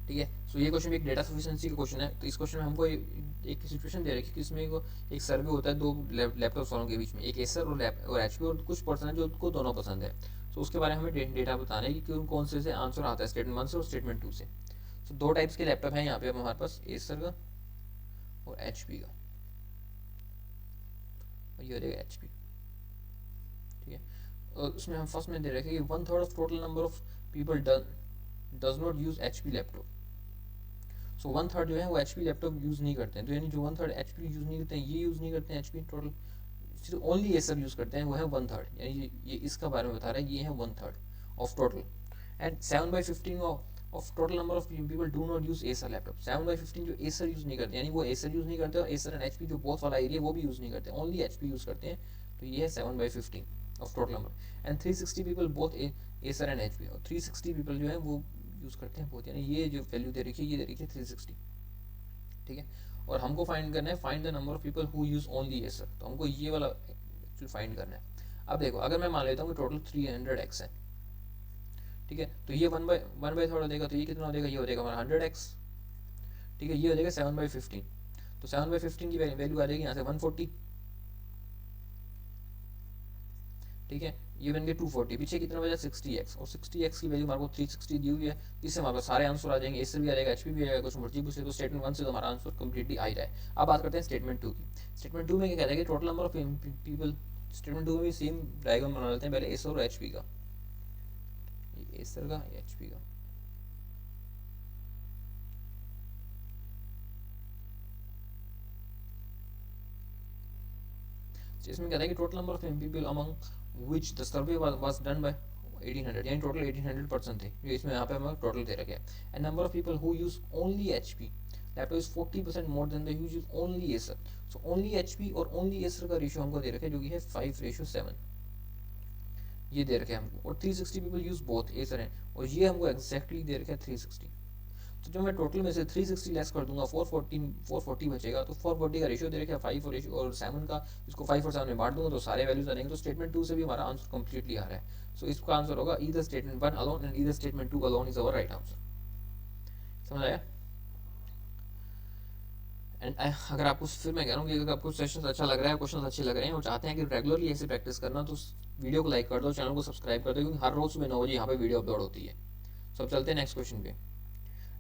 ठीक है। सो ये question भी एक data sufficiency का question है। तो इस question में हमको एक सिचुएशन दे रखी है कि इसमें एक सर्वे होता है दो लैपटॉप वालों के बीच में, एक एसर और एचपी, और कुछ पर्सन है जो उनको दोनों पसंद है। तो उसके बारे में हमें डेटा बताना है कि कौन से आंसर आता है स्टेटमेंट 1 से और स्टेटमेंट 2 से। तो दो टाइप्स के लैपटॉप हैं यहाँ पे हमारे पास, एसर का और एचपी का, और ये हो जाएगा एचपी, ठीक है। और उसमें हम फर्स्ट में दे रखे कि 1/3 of total number of people does not use HP laptop. So 1/3 जो है वो एचपी लैपटॉप यूज़ नहीं करते हैं, तो यानी जो 1/3 एचपी यूज़ नहीं करते हैं, ये यूज़ नहीं करते हैं एचपी, टोटल सिर्फ ओनली एसर यूज़ करते हैं, वो है 1/3, यानी ये इसका बारे में बता रहा है, ये है 1/3 of total. And 7/15 of total number of people do not use Acer laptop. 7/15 जो एसर यूज़ नहीं करते, यानी वो एसर यूज़ नहीं करते, और एसर एंड एचपी जो बोथ वाला एरिया वो भी यूज़ नहीं करते, ओनली एचपी यूज़ करते हैं। तो ये है 7/15 of total number. And 360 people both Acer and HP, और 360 पीपल जो है वो यूज़ करते हैं बोथ, यानी ये जो वैल्यू दे रखी है ये दे रखी है 360, ठीक है। और हमको फाइंड करना है find the number of people who use only Acer, तो हमको ये वाला एक्चुअली फाइंड करना है। अब देखो अगर मैं मान लेता हूँ कि टोटल 300x है, ठीक है, तो ये 1/3 हो जाएगा, तो ये कितना हो जाएगा, ये हो जाएगा हमारा 100x, ठीक है। ये हो जाएगा 7/15, तो 7/15 की वैल्यू आ जाएगी यहाँ से 140, ठीक है। ये बन गया 240, पीछे कितना बचा 60x, और 60x की वैल्यू हमारे को 360 दी हुई है, इससे हमारे पास सारे आंसर आ जाएंगे, इससे भी आ जाएगा, एचपी भी आ जाएगा, कुछ मर्जी पूछे। तो स्टेटमेंट 1 से तो हमारा आंसर कंप्लीटली आ ही रहा है। अब बात करते हैं स्टेटमेंट 2 की। स्टेटमेंट 2 में क्या कहता है कि total number of people, statement 2 में भी सेम डायग्राम बना लेते हैं, पहले एसर और एचपी का, एसर का एचपी का, इसमें कहता है कि total number of people among which the survey was done by 1800, यानी टोटल 1800 पर्सन थे जो इसमें यहाँ पे हमारा टोटल दे रखा है। And number of people who use only HP laptop is 40% more than the use only Acer. So only HP और ओनली एसर का रेशियो हमको दे रखा है जो कि है 5:7, ये दे रखे हमको। और 360 पीपल यूज बोथ एसर है, और ये हमको एग्जैक्टली दे रखा है 360। तो जो मैं टोटल में से 360 लेस कर दूंगा 440 बचेगा, तो 440 का रेशियो दे रखा है 5 और 7 का, इसको 5 और 7 में बांट दूंगा तो सारे वैल्यूज आ जाएंगे। तो स्टेटमेंट 2 से भी हमारा आंसर कंप्लीटली आ रहा है। सो इसका आंसर होगा either statement 1 alone and either statement 2 alone is our right answer. समझ आया? एंड अगर आपको, फिर मैं कह रहा हूँ कि अगर आपको सेशंस अच्छा लग रहा है, क्वेश्चन अच्छे लग रहे हैं और चाहते हैं कि रेगुलरली ऐसे प्रैक्टिस करना, तो वीडियो को लाइक कर दो, चैनल को सब्सक्राइब कर दो, क्योंकि हर रोज सुबह 9 बजे यहाँ पे वीडियो अपलोड होती है। सो अब चलते हैं नेक्स्ट क्वेश्चन पे।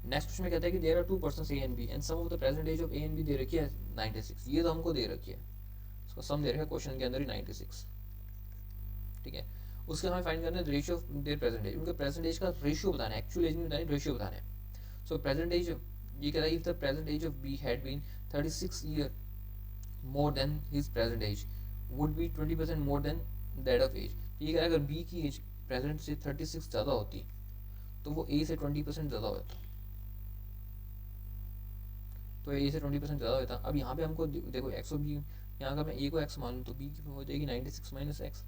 नेक्स्ट क्वेश्चन में कहता है कि there are 2 persons A and B and sum of the present age of A and B दे रखी है 96। ये तो हमको दे रखी है, इसका सम दे रखा है क्वेश्चन के अंदर ही 96। ठीक है। उसके हमें फाइंड करना है ratio of their present age, उनके प्रेजेंट एज का रेशियो बताना है, एक्चुअल एज में बताना है, रेशियो बताना है। सो प्रेजेंट एज ये कह रहा है if the present age of B had been 36 year more than his present age would be 20% more than that of age. तो ये कह रहा है अगर बी की एज प्रेजेंट से 36 ज़्यादा होती तो वो ए से 20% ज़्यादा होता, तो ए से 20% ज़्यादा होता। अब यहाँ पे हमको देखो एक्स और बी, यहाँ का मैं ए को एक्स मानूँ तो बी की हो जाएगी 96 माइनस एक्स,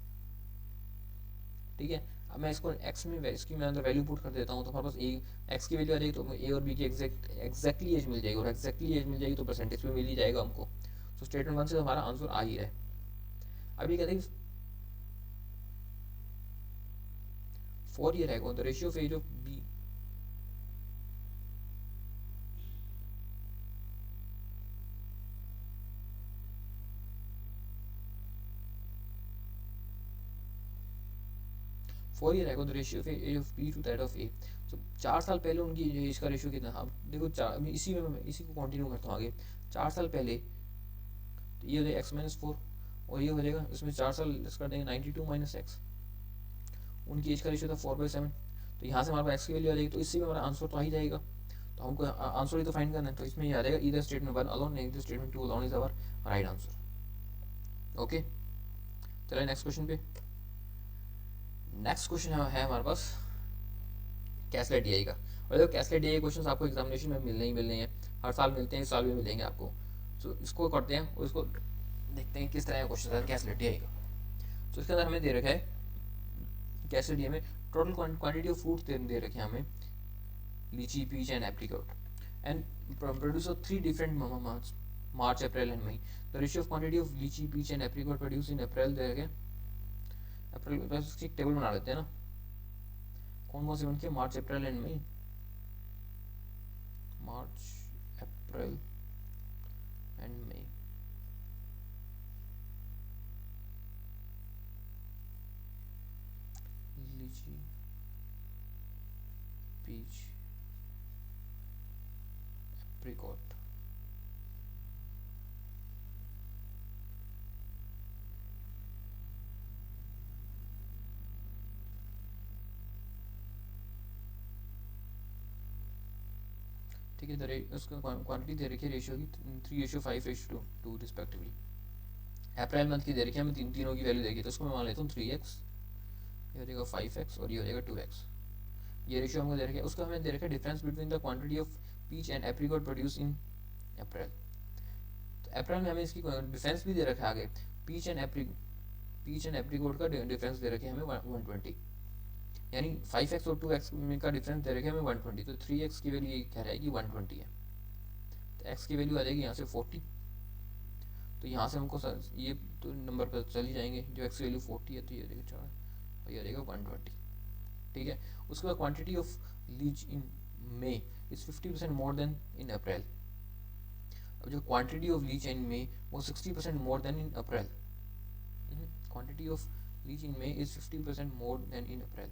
ठीक है। अब मैं इसको एक्स में इसकी मैं अंदर वैल्यू पुट कर देता हूँ तो हमारे पास ए एक्स की वैल्यू आ जाएगी, तो ए और बी की एग्जैक्टली एज मिल जाएगी, और एग्जैक्टली एज मिल जाएगी तो परसेंटेज में मिल ही जाएगा हमको। तो स्टेटमेंट 1 से हमारा आंसर आ ही रहा है। अभी कहते हैं 4 ईयर है the ratio of age of B, four year है the ratio of age of B to that of A. तो 4 साल पहले उनकी एज का रेशियो कितना, अब देखो इसी में इसी को कंटिन्यू करता हूँ आगे। 4 साल पहले तो ये हो जाएगा एक्स माइनस 4, और ये हो जाएगा इसमें 4 साल कर देंगे 92 माइनस एक्स, उनकी एज का रेशियो था 4/7। तो यहाँ से हमारे पास एक्स की वैल्यू आ जाएगी, तो इससे भी हमारा आंसर तो आ ही जाएगा। तो हमको आंसर ही तो फाइंड करना है, तो इसमें ये आ जाएगा इधर स्टेटमेंट 1 अलोन इधर statement 2 alone is our right answer. Okay, चलिए नेक्स्ट क्वेश्चन पे। नेक्स्ट क्वेश्चन है हमारे पास कैसलेट डीआई का। और देखो कैसलेट डीआई क्वेश्चन आपको एग्जामिनेशन में मिलने ही मिलने हैं, हर साल मिलते हैं, इस साल भी मिलेंगे आपको। तो इसको करते हैं और इसको देखते हैं किस तरह का क्वेश्चन है कैसलेट डीआई का। तो इसके अंदर हमें दे रखा है कैसलेट डीआई में टोटल क्वांटिटी ऑफ फ्रूट दे रखे हैं हमें, lychee, peach and apricot, and produce of 3 different months, March, April and May. The ratio of quantity of lychee, peach and apricot produce in April दे रखे। अप्रैल बस एक टेबल बना लेते हैं ना, कौन कौन से बनके, मार्च, April and May, March, April and मई। लीची, पीच, एप्रिकॉट, ठीक है। उसका क्वांटिटी दे रखी है रेशियो की 3:5:2 रिस्पेक्टिवली। अप्रैल मंथ की दे रखी है हमें तीनों की वैल्यू देखी, तो उसको मैं मान लेता हूँ 3x, ये हो जाएगा 5x और ये हो जाएगा 2x। ये रेशियो हमको दे रखा है। उसका हमें दे रखा है difference between the quantity of peach and apricot produce in April. तो अप्रैल में हमें इसकी डिफरेंस भी दे रखा है आगे, पीच एंड एप्रिकॉट का डिफरेंस दे रखे हमें 120, यानी 5x और 2x का डिफरेंस दे रखे हमें 120। तो 3x की वैल्यू ये कह रहा है कि 120 है, तो x की वैल्यू आ जाएगी यहाँ से 40। तो यहाँ से हमको ये तो नंबर पर चल ही जाएंगे, जो x की वैल्यू 40 है तो ये देगा 4 और ये देगा 120, ठीक है। उसके बाद quantity of lychee in May is 50% more than in April. अब जो quantity of lychee in May वो 60% more than in April. Quantity of lychee in May is 50% more than in April.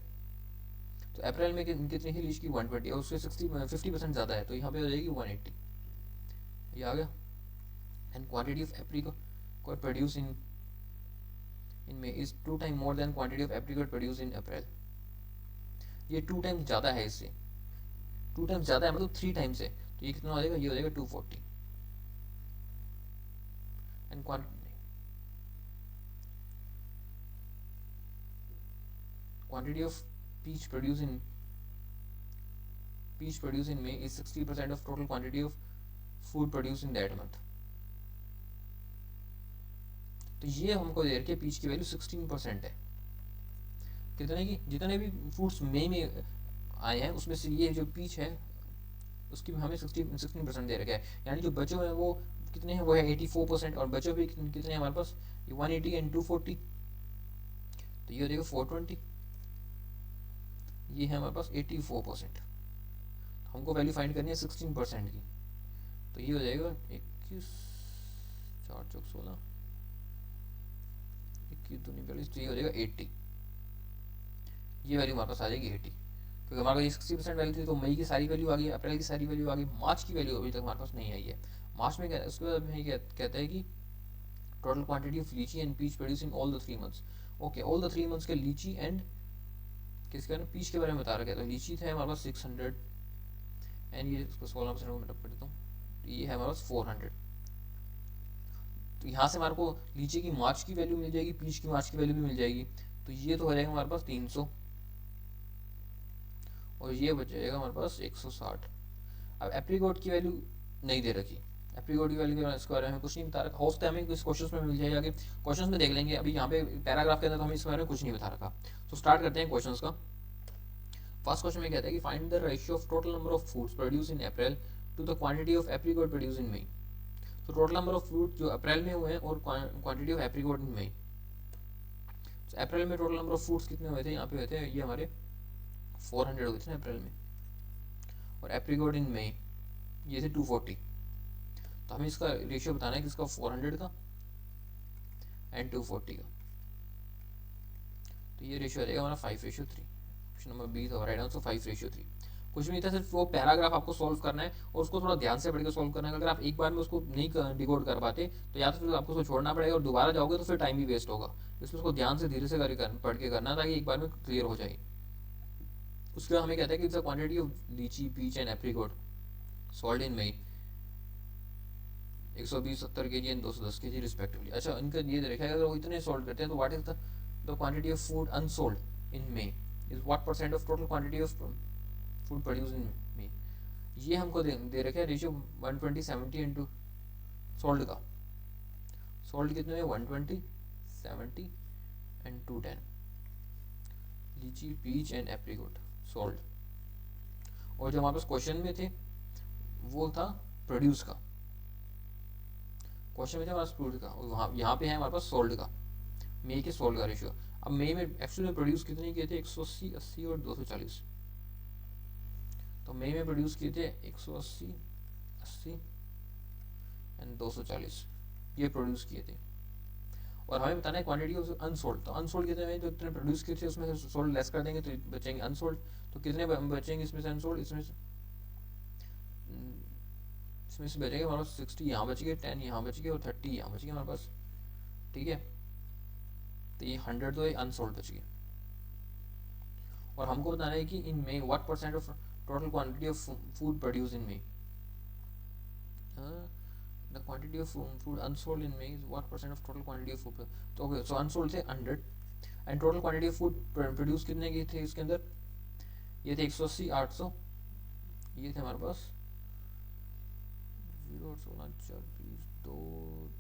तो अप्रैल में कितनी ही लीच की 120 और उससे 50% ज़्यादा है, तो यहाँ पे हो जाएगी 180, ये आ गया। And quantity of apricot produce in May is 2 time more than quantity of apricot produce in April. ये 2 टाइम ज़्यादा है, इससे 2 टाइम ज़्यादा है मतलब 3 टाइम्स है, तो ये कितना हो जाएगा, ये हो जाएगा 240। And quantity of peach produced in May is 60% of total quantity of food produced in that month। तो ये हमको दे रखी है पीच की वैल्यू 16% है। कितने की, जितने भी फ्रूट्स मई में आए हैं उसमें से ये जो पीच है उसकी हमें 16% दे रखा है, यानी जो बचे हुए हैं वो कितने हैं, वो है 84%, और बचे हुए कितने हैं हमारे पास, 180 एंड 240, तो ये हो जाएगा 420, ये है हमारे पास 84%। हमको वैल्यू फाइंड करनी है 16% की, तो ये हो जाएगा 21, 4 चौक 16, 21 दूनी 42, तो ये हो जाएगा 80। ये वैल्यू हमारे पास आ जाएगी 80, क्योंकि हमारे पास ये 60% वैल्यू थी, तो मई की सारी वैल्यू आ गई, अप्रैल की सारी वैल्यू आ गई, मार्च की वैल्यू अभी तक हमारे पास नहीं आई है। मार्च में उसके बाद हमें कहता है कि total quantity of lychee and peach produce in all the 3 months, okay, all the 3 months के लीची एंड किसके बारे में, पीच के बारे में बता रखा है। तो लीची थे हमारे पास 600 एंड ये इसको 16% में पढ़ देता हूँ, तो ये है हमारे पास 400। तो यहाँ से हमारे को लीची की मार्च की वैल्यू मिल जाएगी, पीच की मार्च की वैल्यू भी मिल जाएगी। तो ये तो हो जाएगा हमारे पास 300 और ये बच जाएगा हमारे पास 160। अब एप्रीकोट की वैल्यू नहीं दे रखी, एप्रीकोट की वैल्यू इसके बारे में कुछ नहीं बता रखा। हो सकता है हमें कुछ क्वेश्चन में मिल जाएगा, आगे क्वेश्चन में देख लेंगे। अभी यहाँ पे पैराग्राफ के अंदर तो हमें इस बारे में कुछ नहीं बता रखा। तो स्टार्ट करते हैं क्वेश्चन का। फर्स्ट क्वेश्चन में कहता है कि find the ratio of total number of fruits produce in April to the quantity of apricot produce in May. तो टोटल नंबर ऑफ फ्रूट जो अप्रैल में हुए हैं और क्वांटिटी ऑफ एप्रीकोट इन मई। अप्रैल में टोटल नंबर ऑफ फ्रूट्स कितने हुए थे, यहाँ पे हुए थे ये हमारे 400 हुए थे अप्रैल में, और एप्रीकोट इन मई ये थे 240। तो हमें इसका रेशियो बताना है किसका, 400 का एंड 240 का। तो ये रेशियो आ जाएगा हमारा 5:3। ऑप्शन नंबर बी था राइट आंसर, 5:3। कुछ भी नहीं था, सिर्फ वो पैराग्राफ आपको सॉल्व करना है और उसको थोड़ा ध्यान से पढ़ के सॉल्व करना है। अगर आप एक बार में उसको नहीं डिकोड कर पाते तो या तो फिर आपको उसको छोड़ना पड़ेगा और दोबारा जाओगे तो फिर टाइम भी वेस्ट होगा। इसलिए उसको ध्यान से धीरे से पढ़ के करना ताकि एक बार में क्लियर हो जाए। उसके बाद हमें कहता है कि it's a quantity of lychee peach and apricot sold in May 120 70 के जी एंड 210 के जी रिस्पेक्टिवली। अच्छा, इनका ये देखा है, अगर वो इतने सोल्ड करते हैं तो what is the quantity of food unsold in May is what percent of total quantity of food produce in May. ये हमको दे रखे हैं रेशियो 120 70 इंटू सोल्ड का। सोल्ड कितने में, 120 70 एंड 210। लीची पीच एंड एप्रीकोट सोल्ड। और जो हमारे पास क्वेश्चन में थे वो था प्रोड्यूस का, क्वेश्चन में थे हमारे पास फ्रूट का, और यहाँ पे है हमारे पास सोल्ड का, मई के सोल्ड का रेशियो। अब मई में एक्चुअली में प्रोड्यूस कितने किए थे, 180 80 और 240। तो मई में प्रोड्यूस किए थे 180 80 एंड 240 ये प्रोड्यूस किए थे। और हमें बताना है क्वांटिटी ऑफ अनसोल्ड। तो अनसोल्ड कितने में, जो इतने प्रोड्यूस किए थे उसमें से सोल्ड लेस कर देंगे तो बचेंगे अनसोल्ड। तो कितने बचेंगे इसमें से अनसोल्ड, इसमें से बचेगा हमारे पास 60 यहाँ बच गए, 10 यहाँ बच गए और 30 यहाँ बच गए हमारे पास। ठीक है, तो ये 100 तो ये अनसोल्ड बच गए। और हमको बताना है कि in May what percent of total quantity of food produce in May, the quantity of food unsold in May is what percent of total quantity of food. तो ओके, सो अनसोल्ड थे 100 and total quantity of food produce कितने के थे इसके अंदर, ये थे 180 800, ये थे हमारे पास 0 और 16 4 20 2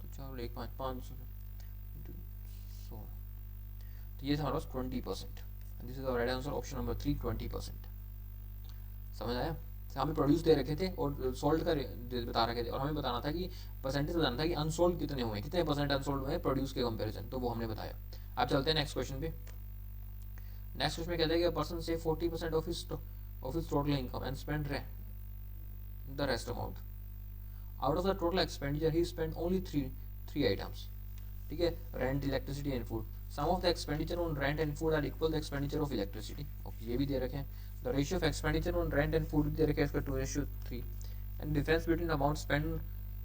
तो 4 1 5 500 16। तो ये था हमारे पास 20%। This is the right answer, option number 3 20%। समझ आया। हमें प्रोड्यूस दे रखे थे और सोल्ड का बता रखे थे, और हमें बताना था कि परसेंटेज बताना था कि अनसोल्ड कितने हुए, कितने परसेंट अनसोल्ड हुए प्रोड्यूस के कंपैरिजन, तो वो हमने बताया। अब चलते हैं नेक्स्ट क्वेश्चन पे। नेक्स्ट क्वेश्चन में कहता है कि a person save 40% of his total income and spend the rest amount. Out of the total expenditure he spend only three items. ठीक है, rent electricity and food. Sum of the expenditure on rent and food are equal the expenditure of electricity. Okay, ये भी दे रखे हैं। The ratio of expenditure on rent and food दे रखे हैं इसका 2:3 and difference between amount spend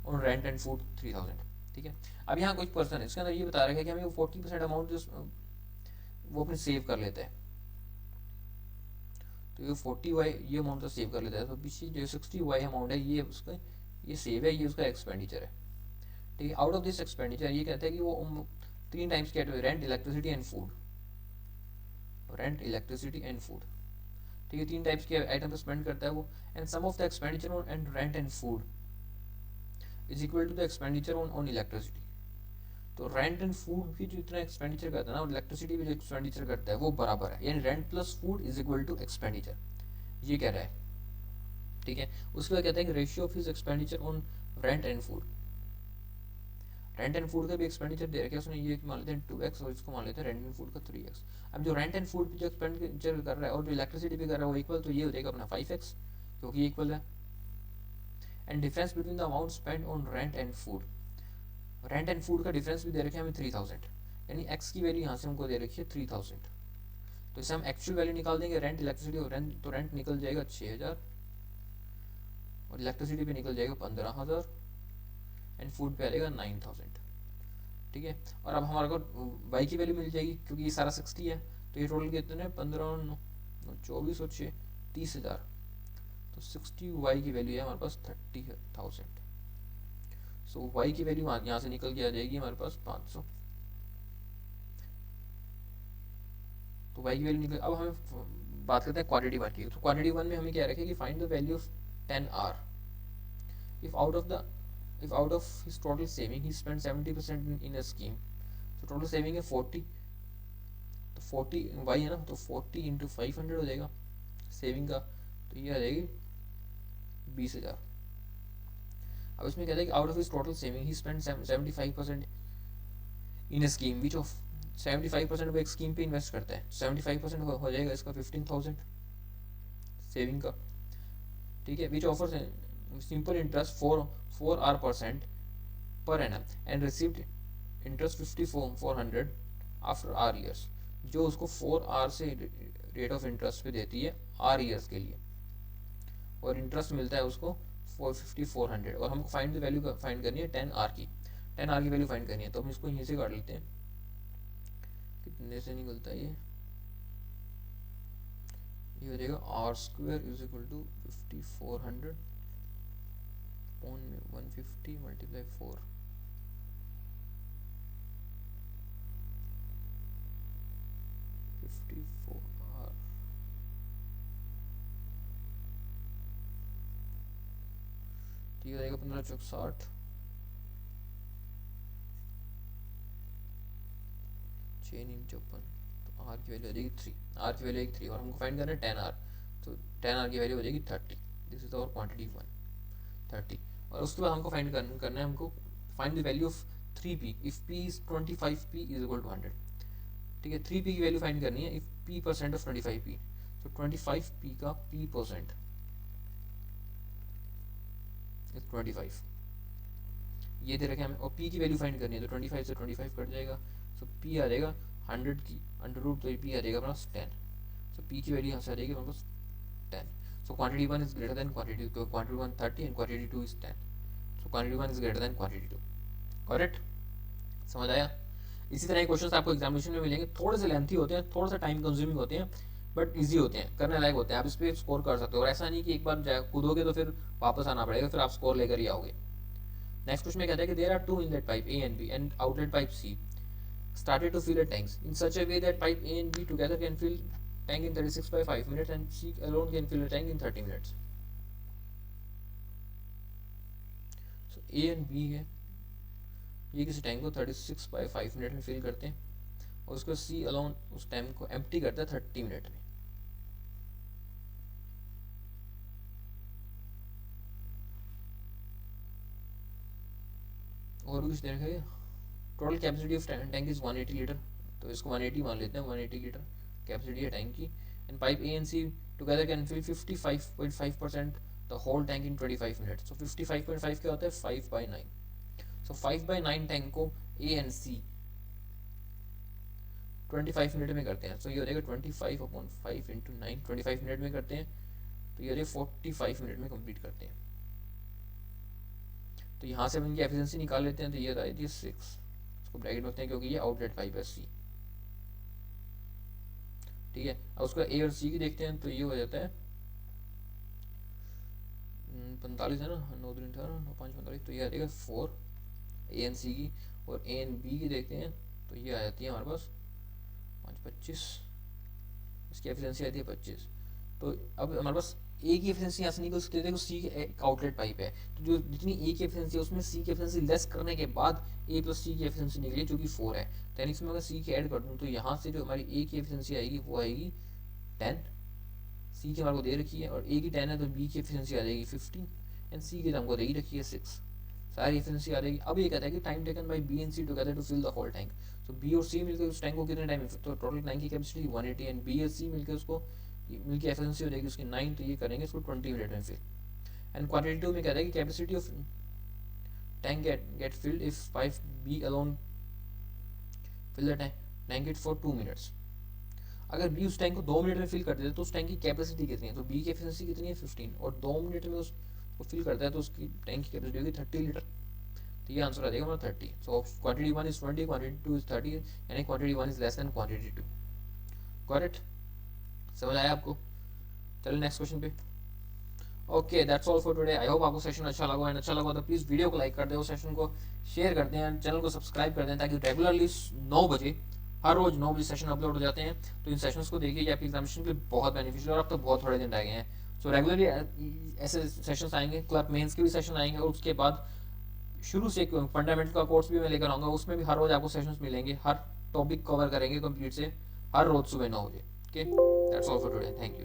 on rent and food 3000। ठीक है, अब यहाँ कुछ पर्सन है इसके अंदर ये बता रखे हैं कि हमें 40% अमाउंट जो वो अपने सेव कर लेता है। तो ये 40y ये अमाउंट तो सेव कर लेता है, तो पीछे जो 60y अमाउंट है ये उसका ये सेव है, ये उसका एक्सपेंडिचर है। ठीक है, आउट ऑफ दिस एक्सपेंडिचर ये कहता है कि वो 3 टाइम्स क्या है, rent electricity and food, rent electricity and food. ठीक है, 3 टाइप्स के आइटम पे स्पेंड करता है वो। And sum of the expenditure on and rent and food is equal to the expenditure on electricity. तो रेंट एंड फूड भी जो इतना एक्सपेंडिचर करता है ना, और इलेक्ट्रिसिटी भी जो एक्सपेंडिचर करता है वो बराबर है, यानी rent plus food is equal to expenditure, ये कह रहा है। ठीक है, उसके बाद कहता है कि ratio of his expenditure on rent and food. Rent and food का भी एक्सपेंडिचर दे रखा है उसने, ये मान लेते हैं 2x और इसको मान लेते हैं रेंट एंड फूड का 3x। अब जो रेंट एंड फूड जो एक्सपेंडिचर कर रहा है और जो इलेक्ट्रिसिटी भी कर रहा है वो इक्वल, तो ये हो जाएगा अपना 5x क्योंकि इक्वल है। And difference between the amount spend on rent and food, rent and food का डिफरेंस भी दे रखे हैं हमें 3000, यानी x की वैल्यू यहाँ से हमको दे रखी है 3000। तो इसे हम एक्चुअल वैल्यू निकाल देंगे, रेंट इलेक्ट्रिसिटी और रेंट, तो रेंट निकल जाएगा 6000 और इलेक्ट्रिसिटी पे निकल जाएगा 15000 एंड फूड पे आ जाएगा 9000। ठीक है। और अब हमारे को वाई की वैल्यू मिल जाएगी क्योंकि ये सारा 60 है, तो ये टोटल कितने 15 और 9 24 और 6 30,000। तो 60 वाई की वैल्यू है हमारे पास 30,000। सो वाई की वैल्यू यहाँ से निकल के आ जाएगी हमारे पास 500। तो वाई की वैल्यू निकल। अब हमें बात करते हैं क्वांटिटी वन की। तो क्वांटिटी वन में हमें क्या रखे कि find the value of 10 R if out of his total saving he spent 70% in a scheme। तो टोटल सेविंग है 40, तो 40 वाई है ना, तो 40 इंटू 500 हो जाएगा सेविंग का, तो ये आ जाएगी 20,000। अब इसमें कहता है कि out of his total saving he spend 75% in A scheme which of 75% वो एक स्कीम पे इन्वेस्ट करता है, 75% हो जाएगा इसका 15,000 सेविंग का, ठीक है। Which offer simple interest 4% per annum and received interest 5400 after R years, जो उसको 4R से रेट ऑफ इंटरेस्ट पे देती है R years के लिए, और इंटरेस्ट मिलता है उसको 5400। और हमको फाइंड द वैल्यू फाइंड करनी है 10R की, 10R की वैल्यू फाइंड करनी है। तो हम इसको यहीं से काट लेते हैं, कितने से निकलता है ये हो जाएगा R² इज इक्वल टू 5400 में 150 मल्टीप्लाई 4, ठीक हो जाएगा 15 चौक 60, 6 नीम 54। तो आर की वैल्यू हो जाएगी 3, आर की वैल्यू 3 और हमको फाइंड करना है 10 आर। तो 10 आर की वैल्यू हो जाएगी 30। This is our quantity 1 30। और उसके बाद हमको फाइंड करना है हमको find the value of 3p if p is 25p is equal to 100, ठीक है। 3p की वैल्यू फाइंड करनी है if p percent of 25p, तो 25p का p परसेंट इज 25, ये दे रखे हमें। और p की वैल्यू फाइंड करनी है तो 25 से 25 कट जाएगा, सो p आ जाएगा 100 की अंडर रूट, तो p आ जाएगा अपना 10। सो p की वैल्यू यहाँ से आ जाएगी हमारे पास 10। So quantity 1 is greater than quantity 2. Quantity 1 30 and quantity 2 is 10. So quantity 1 is greater than quantity 2. Correct? समझ आया? इसी तरह के क्वेश्चंस आपको एग्जामिनेशन में मिलेंगे, थोड़े से लेंथी होते हैं, थोड़ा सा टाइम कंज्यूमिंग होते हैं, बट इजी होते हैं, करने लायक होते हैं। आप इस पर स्कोर कर सकते हो, और ऐसा नहीं कि एक बार कूदोगे तो फिर वापस आना पड़ेगा, फिर आप स्कोर लेकर ही आओगे। नेक्स्ट क्वेश्चन में कहता है कि there are two inlet pipe A and B and outlet pipe C started to fill a tanks in such a way that pipe A and B together can fill tank in 36/5 minutes and C alone can fill a tank in 30 minutes. So A and B है, ये किसी tank को 36/5 minute में fill करते हैं, और उसको C alone उस टैंक को एम्प्टी करता है 30 मिनट में। और भी कुछ दे रखा है, total capacity of tank is 180 litre, तो इसको 180 मान लेते हैं, 180 लीटर कैपेसिटी है टैंक की। And pipe A and C together can fill 55.5% the whole tank in 25 minute. So 55.5 क्या होता है 5/9। सो 5/9 टैंक को A and C 25 मिनट में करते हैं, तो ये हो जाएगा 25/5 इंटू 9, 25 मिनट में करते हैं, तो ये हो जाएगा 45 मिनट में कंप्लीट करते हैं। तो यहाँ से हम इनकी एफिशिएंसी निकाल लेते हैं, तो ये आ जाती है 6, इसको ब्रैकेट में रखते हैं क्योंकि ये आउटलेट पाइप है C, ठीक है। अब उसका A और C की देखते हैं, तो ये हो जाता है 45 है ना, 9 3 18 9 5 45, तो ये आ जाएगा 4 A and C की। और A and B की देखते हैं, तो ये आ जाती है हमारे पास 5 25, इसकी एफिशिएंसी आती है 25। तो अब हमारे पास A की एफिशिएंसी यहाँ से निकल सकती है, देखो C एक आउटलेट पाइप है, तो जो जितनी A की एफिशिएंसी है उसमें C की एफिशिएंसी लेस करने के बाद A प्लस C की एफिशिएंसी निकली जो कि 4 है। तो इसमें अगर C की ऐड कर दूँ तो यहाँ से जो हमारी A की एफिशिएंसी आएगी वो आएगी 10, C की हमारे को दे रखी है, और A की 10 है तो B की एफिशिएंसी आ जाएगी 15 एंड C की हमको दे रखी है 6, सारी एफिशिएंसी आ जाएगी। अब ये कहता है कि time taken by B and C together to fill the whole tank. तो B और C मिलकर उस टैंक को कितने टाइम में, तो टोटल टैंक की कैपेसिटी 180 एंड B और C मिलकर उसको मिलकर एफिशिएंसी हो जाएगी उसकी 9, तो ये करेंगे इसको 20 मिनट में फिल। एंड क्वांटिटी 2 में कहता है कि capacity of tank get filled if pipe B alone fill the tank it for 2 minutes. अगर B उस टैंक को 2 मिनट में फिल कर देते तो उस टैंक की कैपेसिटी कितनी है, तो B की एफिशिएंसी कितनी है 15, और 2 मिनट में उसको फिल करता है तो उसकी टैंक की कैपेसिटी होगी 30 लीटर। तो ये आंसर आ जाएगा हमारा 30। सो क्वांटिटी 1 इज 20, क्वांटिटी 2 इज 30, यानी quantity 1 is less than quantity 2। Correct? समझ आया आपको? चलिए नेक्स्ट क्वेश्चन पे। Okay, that's all for today. I hope आपको सेशन अच्छा लगा, एंड अच्छा लगा तो प्लीज़ वीडियो को लाइक कर दें, सेशन को शेयर कर दें, चैनल को सब्सक्राइब कर दें, ताकि रेगुलरली 9 बजे, हर रोज 9 बजे सेशन अपलोड हो जाते हैं। तो इन सेशंस को देखिए, आपकी एग्जामिनेशन के लिए बहुत बेनिफिशियल, और अब तो बहुत थोड़े दिन रह गए हैं। सो रेगुलरली ऐसे सेशंस आएंगे, क्लर्क मेंस के भी सेशन आएंगे, और उसके बाद शुरू से फंडामेंटल का कोर्स भी मैं लेकर आऊँगा, उसमें भी हर रोज आपको सेशंस मिलेंगे, हर टॉपिक कवर करेंगे कंप्लीट से, हर रोज सुबह 9 बजे। Okay, that's all for today, thank you.